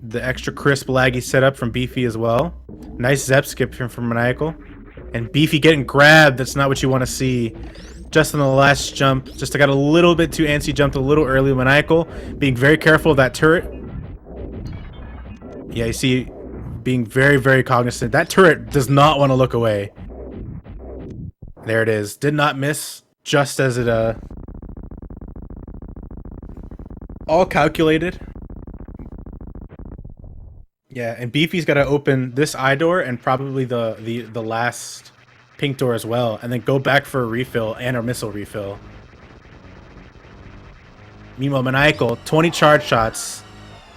The extra crisp laggy setup from Beefy as well. Nice Zep skip from Maniacal. And Beefy getting grabbed. That's not what you want to see. Just in the last jump. Just got a little bit too antsy. Jumped a little early. Maniacal being very careful of that turret. Yeah, you see, being very, very cognizant. That turret does not want to look away. There it is. Did not miss. Just as it all calculated. Yeah, and Beefy's got to open this eye door and probably the last pink door as well, and then go back for a refill and a missile refill. Meanwhile, Maniacal, 20 charge shots,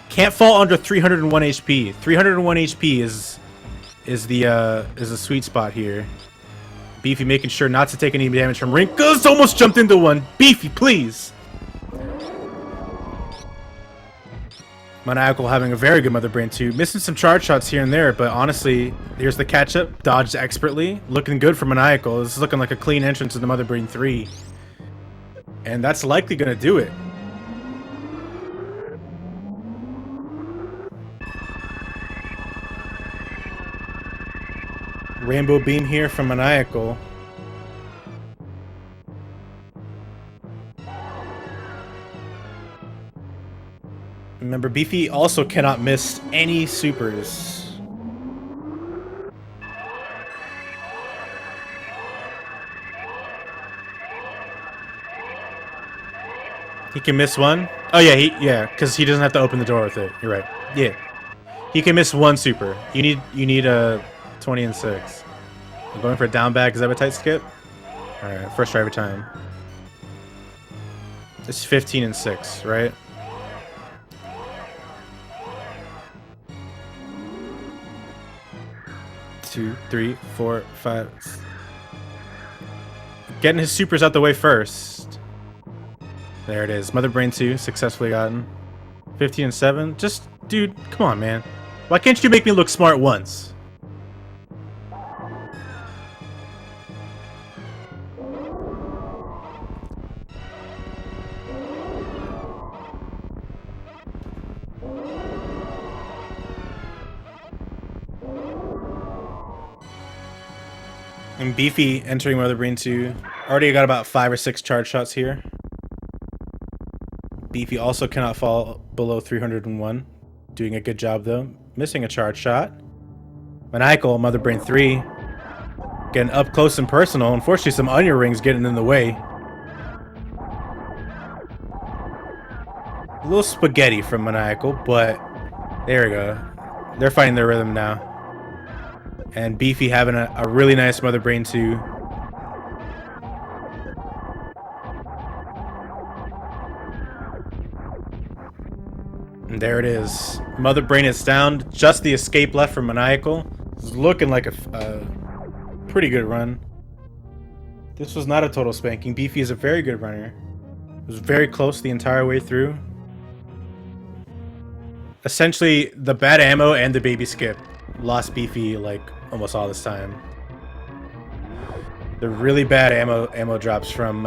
can't fall under 301 HP. 301 HP is a sweet spot here. Beefy making sure not to take any damage from Rinkas. Almost jumped into one. Beefy, please. Maniacal having a very good Mother Brain 2. Missing some charge shots here and there, but honestly, here's the catch-up. Dodged expertly. Looking good for Maniacal. This is looking like a clean entrance to the Mother Brain 3. And that's likely going to do it. Rainbow Beam here from Maniacal. Remember, Beefy also cannot miss any supers. He can miss one. Oh yeah, because he doesn't have to open the door with it. You're right. Yeah, he can miss one super. You need a 20 and 6. I'm going for a down back. Is that a tight skip? All right, first try every time. It's 15 and 6, right? Two, 3, 4, 5. Getting his supers out the way first. There it is. Mother Brain 2 successfully gotten. 15 and 7. Just, dude, come on, man. Why can't you make me look smart once? And Beefy entering Mother Brain 2. Already got about 5 or 6 charge shots here. Beefy also cannot fall below 301. Doing a good job though. Missing a charge shot. Maniacal, Mother Brain 3. Getting up close and personal. Unfortunately, some onion rings getting in the way. A little spaghetti from Maniacal, but there we go. They're finding their rhythm now. And Beefy having a really nice Mother Brain 2. And there it is. Mother Brain is down. Just the escape left from Maniacal. It's looking like a pretty good run. This was not a total spanking. Beefy is a very good runner. It was very close the entire way through. Essentially, the bad ammo and the baby skip lost Beefy like almost all this time. The really bad ammo drops from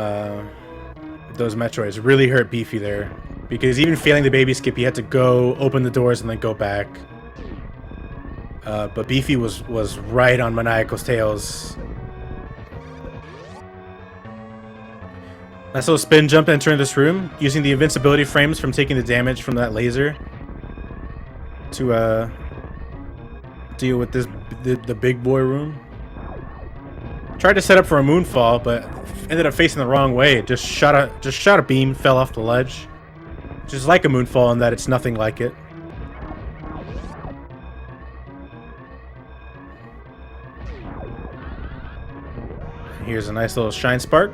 those Metroids really hurt Beefy there, because even failing the baby skip, he had to go open the doors and then go back. But Beefy was right on Maniacal's tails. Nice little spin jump to enter this room, using the invincibility frames from taking the damage from that laser to deal with the big boy room. Tried to set up for a moonfall, but ended up facing the wrong way. Just shot a beam, fell off the ledge. Just like a moonfall in that it's nothing like it. Here's a nice little shine spark.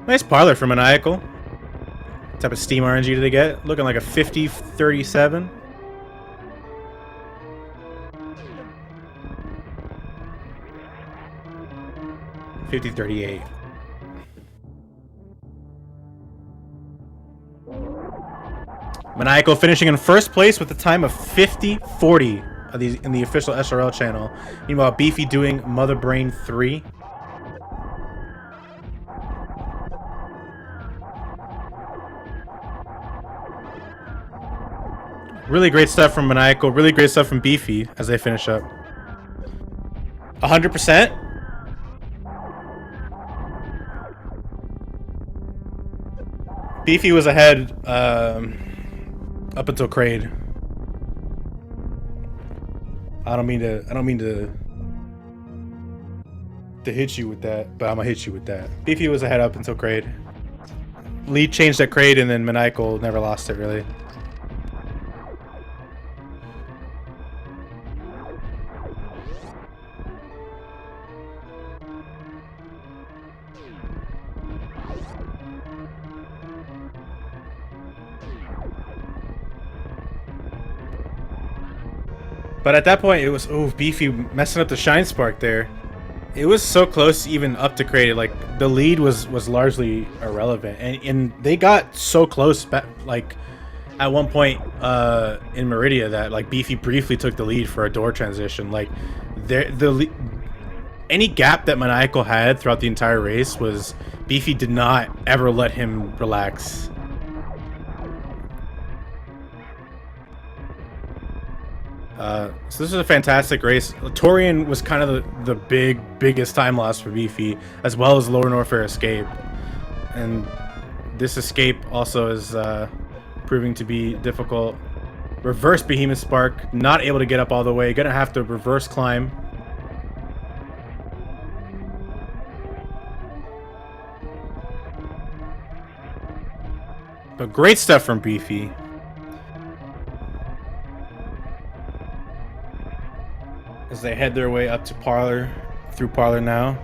Nice parlor for Maniacal. What type of Steam RNG did they get? Looking like a 50-37. $50-38. Maniacal finishing in first place with a time of 50-40 in the official SRL channel. Meanwhile, Beefy doing Mother Brain 3. Really great stuff from Maniacal. Really great stuff from Beefy as they finish up. 100%. Beefy was ahead up until Kraid. I don't mean to hit you with that, but I'm gonna hit you with that. Beefy was ahead up until Kraid. Lead changed at Kraid, and then Maniacal never lost it really. But at that point, it was Beefy messing up the shine spark there. It was so close, even up to Kraid. Like the lead was largely irrelevant, and they got so close. Like at one point in Meridia, that like Beefy briefly took the lead for a door transition. Like any gap that Maniacal had throughout the entire race was Beefy did not ever let him relax. So this is a fantastic race. Torian was kind of the biggest time loss for Beefy, as well as Lower Norfair escape. And this escape also is proving to be difficult. Reverse Behemoth Spark, not able to get up all the way. Gonna have to reverse climb. But great stuff from Beefy. As they head their way up to Parlor, through Parlor now.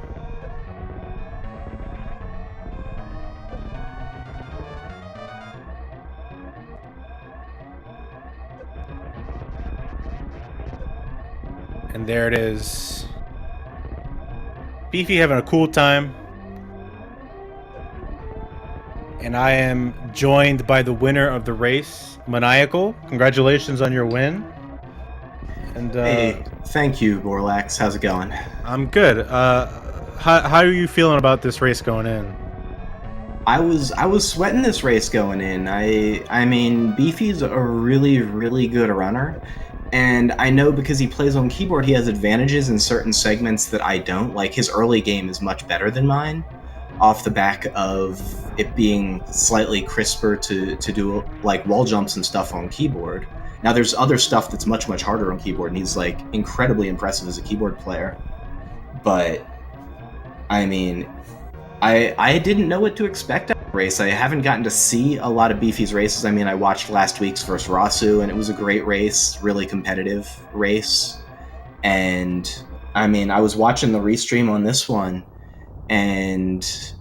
And there it is. Beefy having a cool time. And I am joined by the winner of the race, Maniacal. Congratulations on your win. And hey, thank you, Borlax. How's it going? I'm good. How are you feeling about this race going in? I was sweating this race going in. I mean, Beefy's a really good runner, and I know because he plays on keyboard, he has advantages in certain segments that I don't. Like his early game is much better than mine, off the back of it being slightly crisper to do like wall jumps and stuff on keyboard. Now there's other stuff that's much harder on keyboard, and he's like incredibly impressive as a keyboard player. But I mean, I didn't know what to expect out of the race. I haven't gotten to see a lot of Beefy's races. I mean, I watched last week's versus Rasu, and it was a great race, really competitive race. And I mean, I was watching the restream on this one, and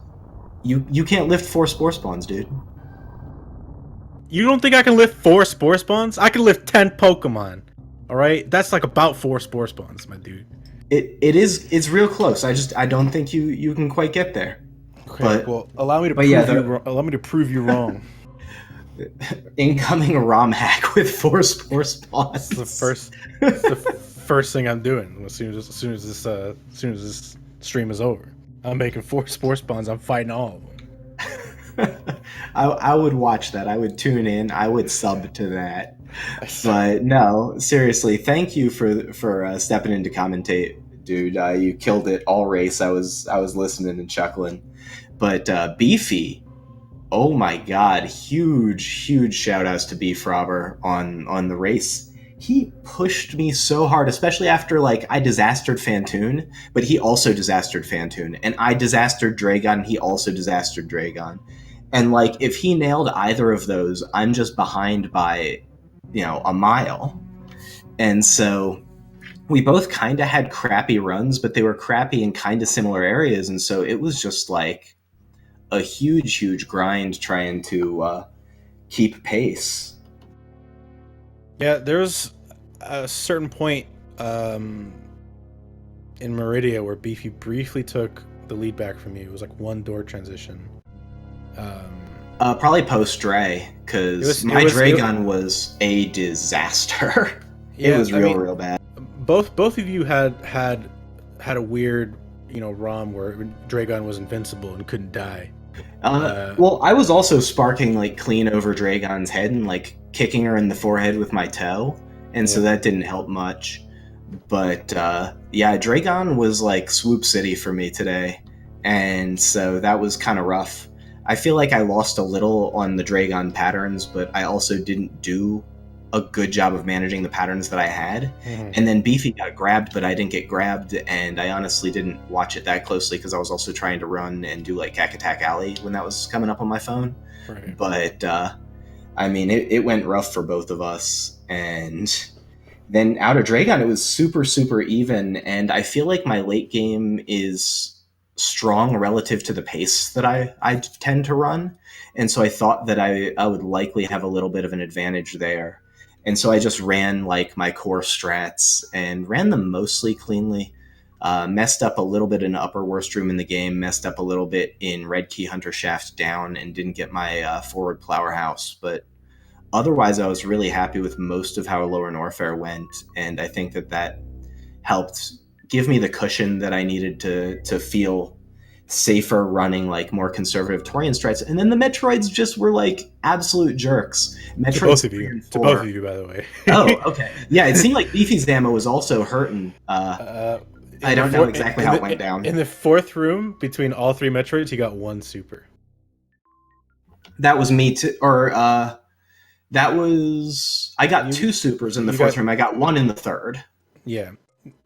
you can't lift 4 spore spawns, dude. You don't think I can lift 4 spore spawns? I can lift 10 Pokemon. All right, that's like about 4 spore spawns, my dude. It's real close. I don't think you can quite get there. Okay, but, well, allow me to prove you wrong. Incoming ROM hack with 4 spore spawns. The first thing I'm doing as soon as this stream is over. I'm making 4 spore spawns. I'm fighting all of them. I would watch that. I would tune in. I would sub to that. But no, seriously, thank you for stepping in to commentate, dude. You killed it all race. I was listening and chuckling. But Beefy, oh my god, huge shout outs to BFrobber on the race. He pushed me so hard, especially after like I disastered Fantoon, but he also disastered Fantoon, and I disastered Dragon, he also disastered Dragon. And like if he nailed either of those, I'm just behind by, a mile. And so we both kind of had crappy runs, but they were crappy in kind of similar areas, and so it was just like a huge grind trying to keep pace. Yeah, there was a certain point in Meridia where Beefy briefly took the lead back from you. It was like one door transition. Probably post Dre, because my Dragon was a disaster. Yeah, it was real bad. Both of you had a weird, ROM where Dragon was invincible and couldn't die. Well, I was also sparking like clean over Dragon's head and like kicking her in the forehead with my toe, and so that didn't help much. But yeah, Dragon was like Swoop City for me today, and so that was kind of rough. I feel like I lost a little on the Dragon patterns, but I also didn't do a good job of managing the patterns that I had. Mm-hmm. And then Beefy got grabbed, but I didn't get grabbed, and I honestly didn't watch it that closely because I was also trying to run and do like Cack Attack Alley when that was coming up on my phone. Right. But I mean, it went rough for both of us. And then out of Dragon, it was super even, and I feel like my late game is strong relative to the pace that I tend to run. And so I thought that I would likely have a little bit of an advantage there. And so I just ran like my core strats and ran them mostly cleanly. Messed up a little bit in upper worst room in the game, messed up a little bit in Red Key Hunter Shaft down, and didn't get my forward Plower House. But otherwise, I was really happy with most of how Lower Norfair went. And I think that helped give me the cushion that I needed to feel safer running like more conservative Torian strats. And then the Metroids just were like absolute jerks. Metroids to both of you, by the way. Oh, okay. Yeah, it seemed like Beefy's ammo was also hurting. I don't know exactly how it went down. In the fourth room, between all three Metroids, he got one super. That was me too. Or that was... I got two supers in the fourth room. I got one in the third. Yeah.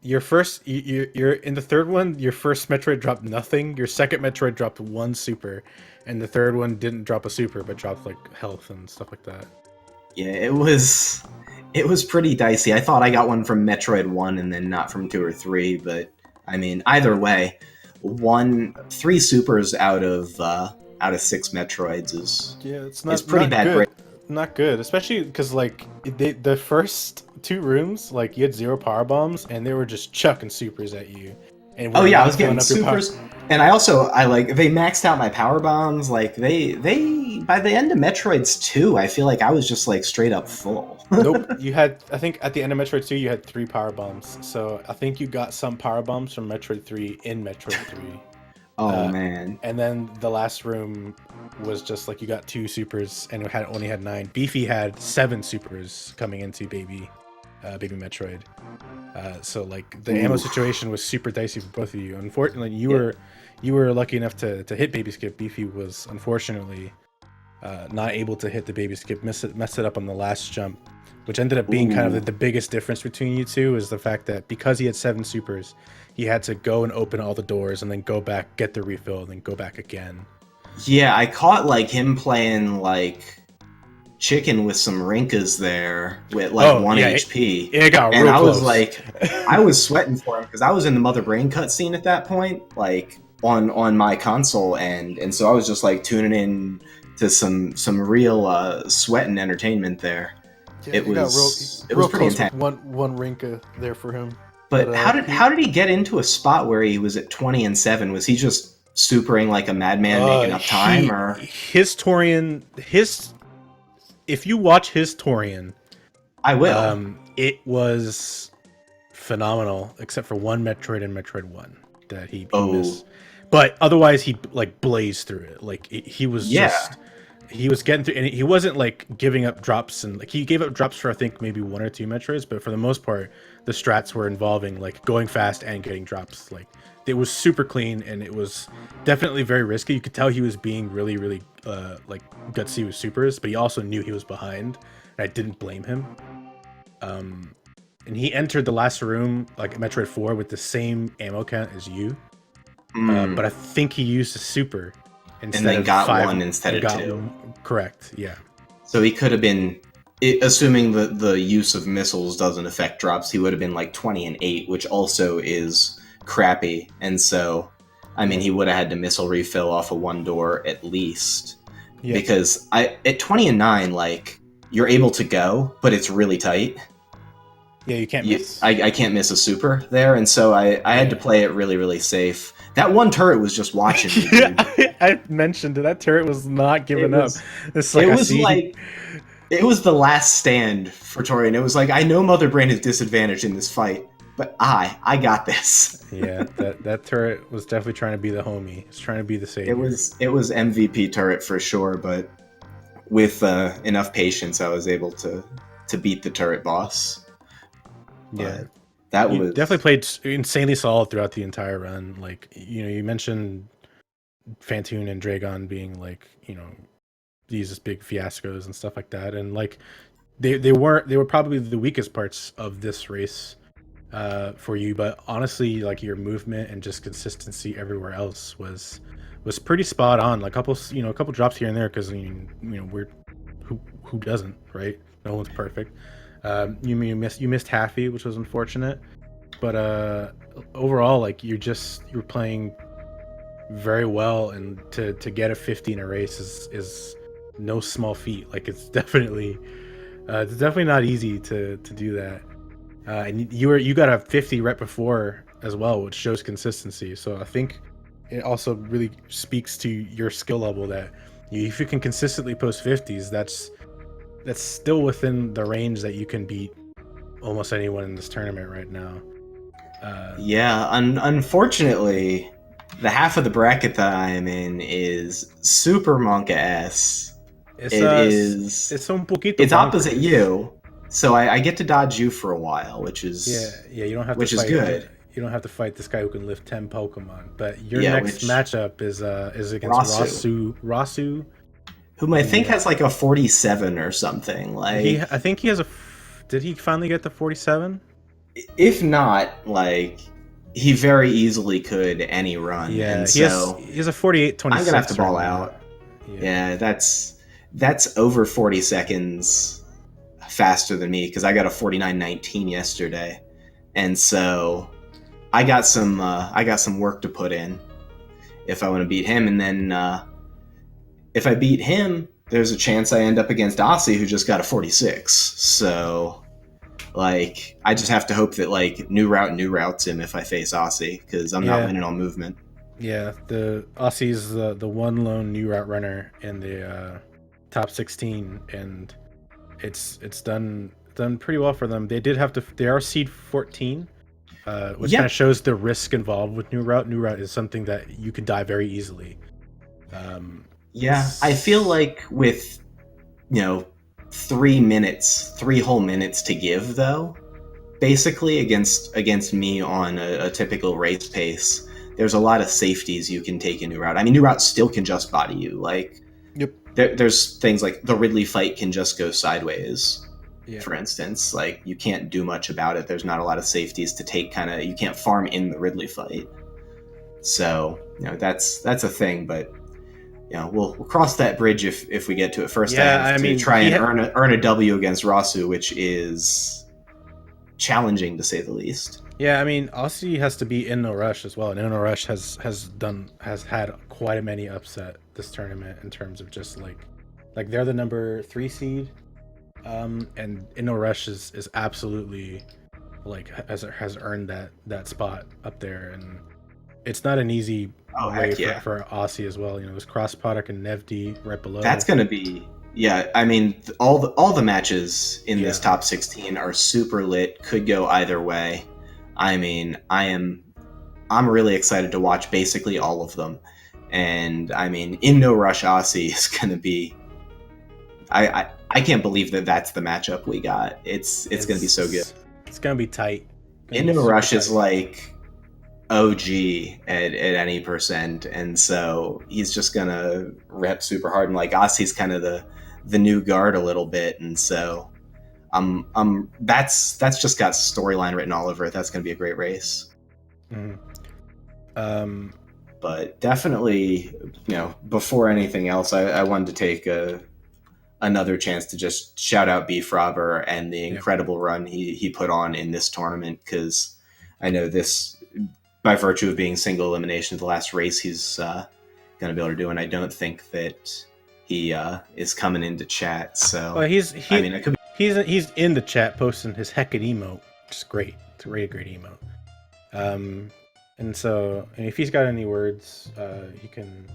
You're in the third one, your first Metroid dropped nothing, your second Metroid dropped one super, and the third one didn't drop a super but dropped like health and stuff like that. Yeah, it was pretty dicey. I thought I got one from Metroid 1 and then not from 2 or 3, but I mean, either way, 3 supers out of 6 Metroids is pretty bad. Good. Not good, especially because like the first 2 rooms, like you had 0 power bombs and they were just chucking supers at you. And I was getting supers, and I they maxed out my power bombs. Like they by the end of Metroids 2, I feel like I was just like straight up full. Nope, I think at the end of Metroid 2 you had 3 power bombs, so I think you got some power bombs from Metroid 3 in Metroid 3. Oh man! And then the last room was just like you got 2 supers and it only had 9. Beefy had 7 supers coming into Baby Metroid. So like the ammo situation was super dicey for both of you. Unfortunately, you were lucky enough to hit Baby Skip. Beefy was unfortunately not able to hit the Baby Skip. Messed it up on the last jump, which ended up being kind of the biggest difference between you two, is the fact that because he had 7 supers, he had to go and open all the doors and then go back, get the refill, and then go back again. Yeah, I caught like him playing like chicken with some Rinkas there with like 1 HP. It got real close. Was like, I was sweating for him because I was in the Mother Brain cutscene at that point, like on my console, and so I was just like tuning in to some real sweat and entertainment there. Yeah, it was pretty intense. One Rinka there for him. But how did he get into a spot where he was at 20 and 7? Was he just supering like a madman making up time, or his Torian? If you watch his Torian, I will. It was phenomenal, except for one Metroid and Metroid 1 that he missed. But otherwise, he like blazed through it. Like he was just. he was getting through, and he wasn't like giving up drops, and like he gave up drops for I think maybe 1 or 2 Metroids, but for the most part, the strats were involving like going fast and getting drops. Like it was super clean, and it was definitely very risky. You could tell he was being really, really like gutsy with supers, but he also knew he was behind, and I didn't blame him. And he entered the last room like Metroid 4 with the same ammo count as you, but I think he used a super instead and then of got 5, one instead of 2. Correct. Yeah. So he could have been, assuming that the use of missiles doesn't affect drops, he would have been like 20 and 8, which also is crappy. And so, I mean, he would have had to missile refill off of one door at least. Yeah. Because at 20 and 9, like, you're able to go, but it's really tight. Yeah, you can't miss. I can't miss a super there, and so I had to play it really, really safe. That one turret was just watching me, dude. I mentioned it. That turret was not giving up. It's like, it was the last stand for Torian. It was like, I know Mother Brain is disadvantaged in this fight, but I got this. Yeah, that turret was definitely trying to be the homie. It's trying to be the savior. It was MVP turret for sure, but with enough patience, I was able to beat the turret boss. Yeah, was definitely played insanely solid throughout the entire run. Like, you know, you mentioned Phantoon and Dragon being like, you know, these big fiascos and stuff like that, and like they were probably the weakest parts of this race for you. But honestly, like your movement and just consistency everywhere else was pretty spot on. Like a couple drops here and there, because I mean, you know, we're who doesn't, right? No one's perfect. You missed Happy, which was unfortunate, but overall, like you're playing very well, and to get a 50 in a race is no small feat. Like it's definitely not easy to do that. And you got a 50 right before as well, which shows consistency. So I think it also really speaks to your skill level that if you can consistently post 50s, that's still within the range that you can beat almost anyone in this tournament right now. Unfortunately, the half of the bracket that I am in is super Monka-S. It's opposite you, so I get to dodge you for a while, which is you don't have which to is fight, good. You don't have to fight this guy who can lift 10 Pokemon. But your next matchup is against Rasu. Whom I think has like a 47 or something. Like I think he has a. Did he finally get the 47? If not, like he very easily could any run. Yeah, and he has a 48-26. I'm gonna have to ball out. Yeah, that's over 40 seconds faster than me, because I got a 49-19 yesterday, and so I got some work to put in if I want to beat him, and then. If I beat him, there's a chance I end up against Aussie, who just got a 46. So, like, I just have to hope that, like, new routes him if I face Aussie, because I'm not winning on movement. Yeah, the Aussie's the one lone new route runner in the top 16, and it's done pretty well for them. They are seed 14, which kind of shows the risk involved with new route. New route is something that you can die very easily. I feel like with, 3 whole minutes to give, though, basically against me on a typical race pace, there's a lot of safeties you can take in new route. I mean, new route still can just body you. Like, there's things like the Ridley fight can just go sideways. For instance, like you can't do much about it. There's not a lot of safeties to take. You can't farm in the Ridley fight. So that's a thing, but. We'll cross that bridge if we get to it. First, I have to try and earn a W against Rasu, which is challenging to say the least. Yeah, I mean, Aussie has to be in No Rush as well, and No Rush has had quite many upset this tournament in terms of just like they're the number 3 seed, and No Rush is absolutely has earned that spot up there, and it's not an easy. For Aussie as well. There's Cross Product and Nevd right below. That's going to be I mean, all the matches in this top 16 are super lit. Could go either way. I mean, I'm really excited to watch basically all of them. And I mean, in No Rush, Aussie is going to be I can't believe that that's the matchup we got. It's going to be so good. It's going to be tight. Into Rush is like OG at any percent, and so he's just gonna rep super hard. And like Ossie's kind of the new guard a little bit, and so that's just got storyline written all over it. That's gonna be a great race. But definitely, before anything else, I wanted to take another chance to just shout out BFrobber and the incredible run he put on in this tournament, because I know this, by virtue of being single elimination, the last race he's going to be able to do, and I don't think that he is coming into chat. So well, he's in the chat posting his Heckin emote, which is great. It's a great emote. And so if he's got any words, he can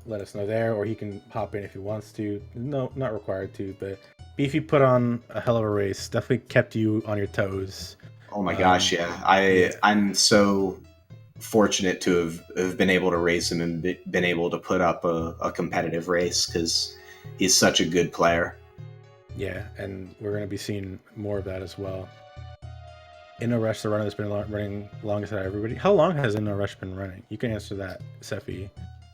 let us know there, or he can hop in if he wants to. No, not required to, but Beefy put on a hell of a race. Definitely kept you on your toes. Oh my gosh, yeah. I'm so fortunate to have been able to race him and been able to put up a competitive race, because he's such a good player. Yeah, and we're going to be seeing more of that as well. In No Rush, the runner that's been running longest out of everybody. How long has In No Rush been running? You can answer that, Sephi.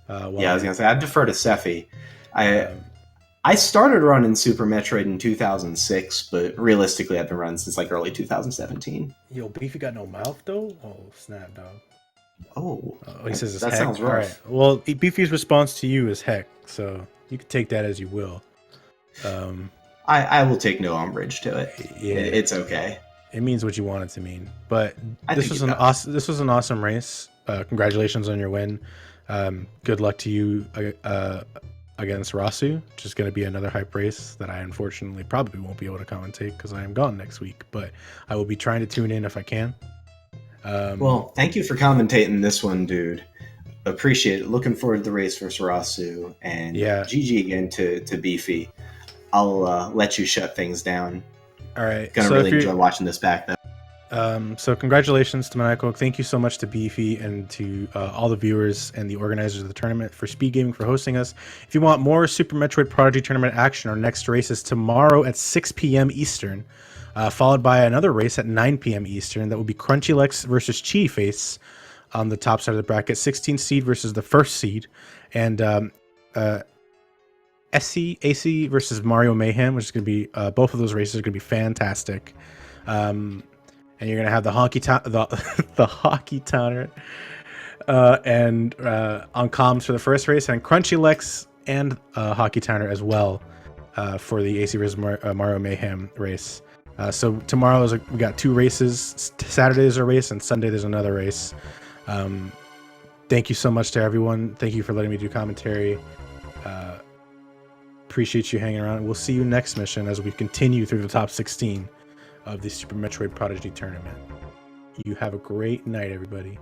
Yeah, I was gonna say I'd defer to Sephi. I started running Super Metroid in 2006, but realistically, I've been running since like early 2017. Yo, Beefy got no mouth though. Oh snap, dog. Oh, he says it's that heck. sounds rough. All right. Well, Beefy's response to you is heck, so you can take that as you will. I will take no umbrage to it. Yeah, it's okay. It means what you want it to mean. But this was an awesome race. Congratulations on your win. Good luck to you against Rasu, which is going to be another hype race that I unfortunately probably won't be able to commentate because I am gone next week. But I will be trying to tune in if I can. Well, thank you for commentating this one, dude. Appreciate it. Looking forward to the race versus Rasu, and GG again to Beefy. I'll let you shut things down. All right. Gonna really enjoy watching this back though. So congratulations to Maniacal. Thank you so much to Beefy and to all the viewers and the organizers of the tournament, for Speed Gaming for hosting us. If you want more Super Metroid Prodigy tournament action, our next race is tomorrow at 6 p.m. Eastern, followed by another race at 9 p.m. Eastern. That will be Crunchylex versus Chi Face on the top side of the bracket, 16th seed versus the first seed, and AC versus Mario Mayhem, which is going to be both of those races are going to be fantastic. And you're gonna have the the hockey tournament and on comms for the first race, and Crunchylex and hockey tournament as well for the AC versus Mario Mayhem race. So tomorrow we got two races. Saturday is a race, and Sunday there's another race. Thank you so much to everyone. Thank you for letting me do commentary. Appreciate you hanging around. We'll see you next mission as we continue through the top 16 of the Super Metroid Prodigy tournament. You have a great night, everybody.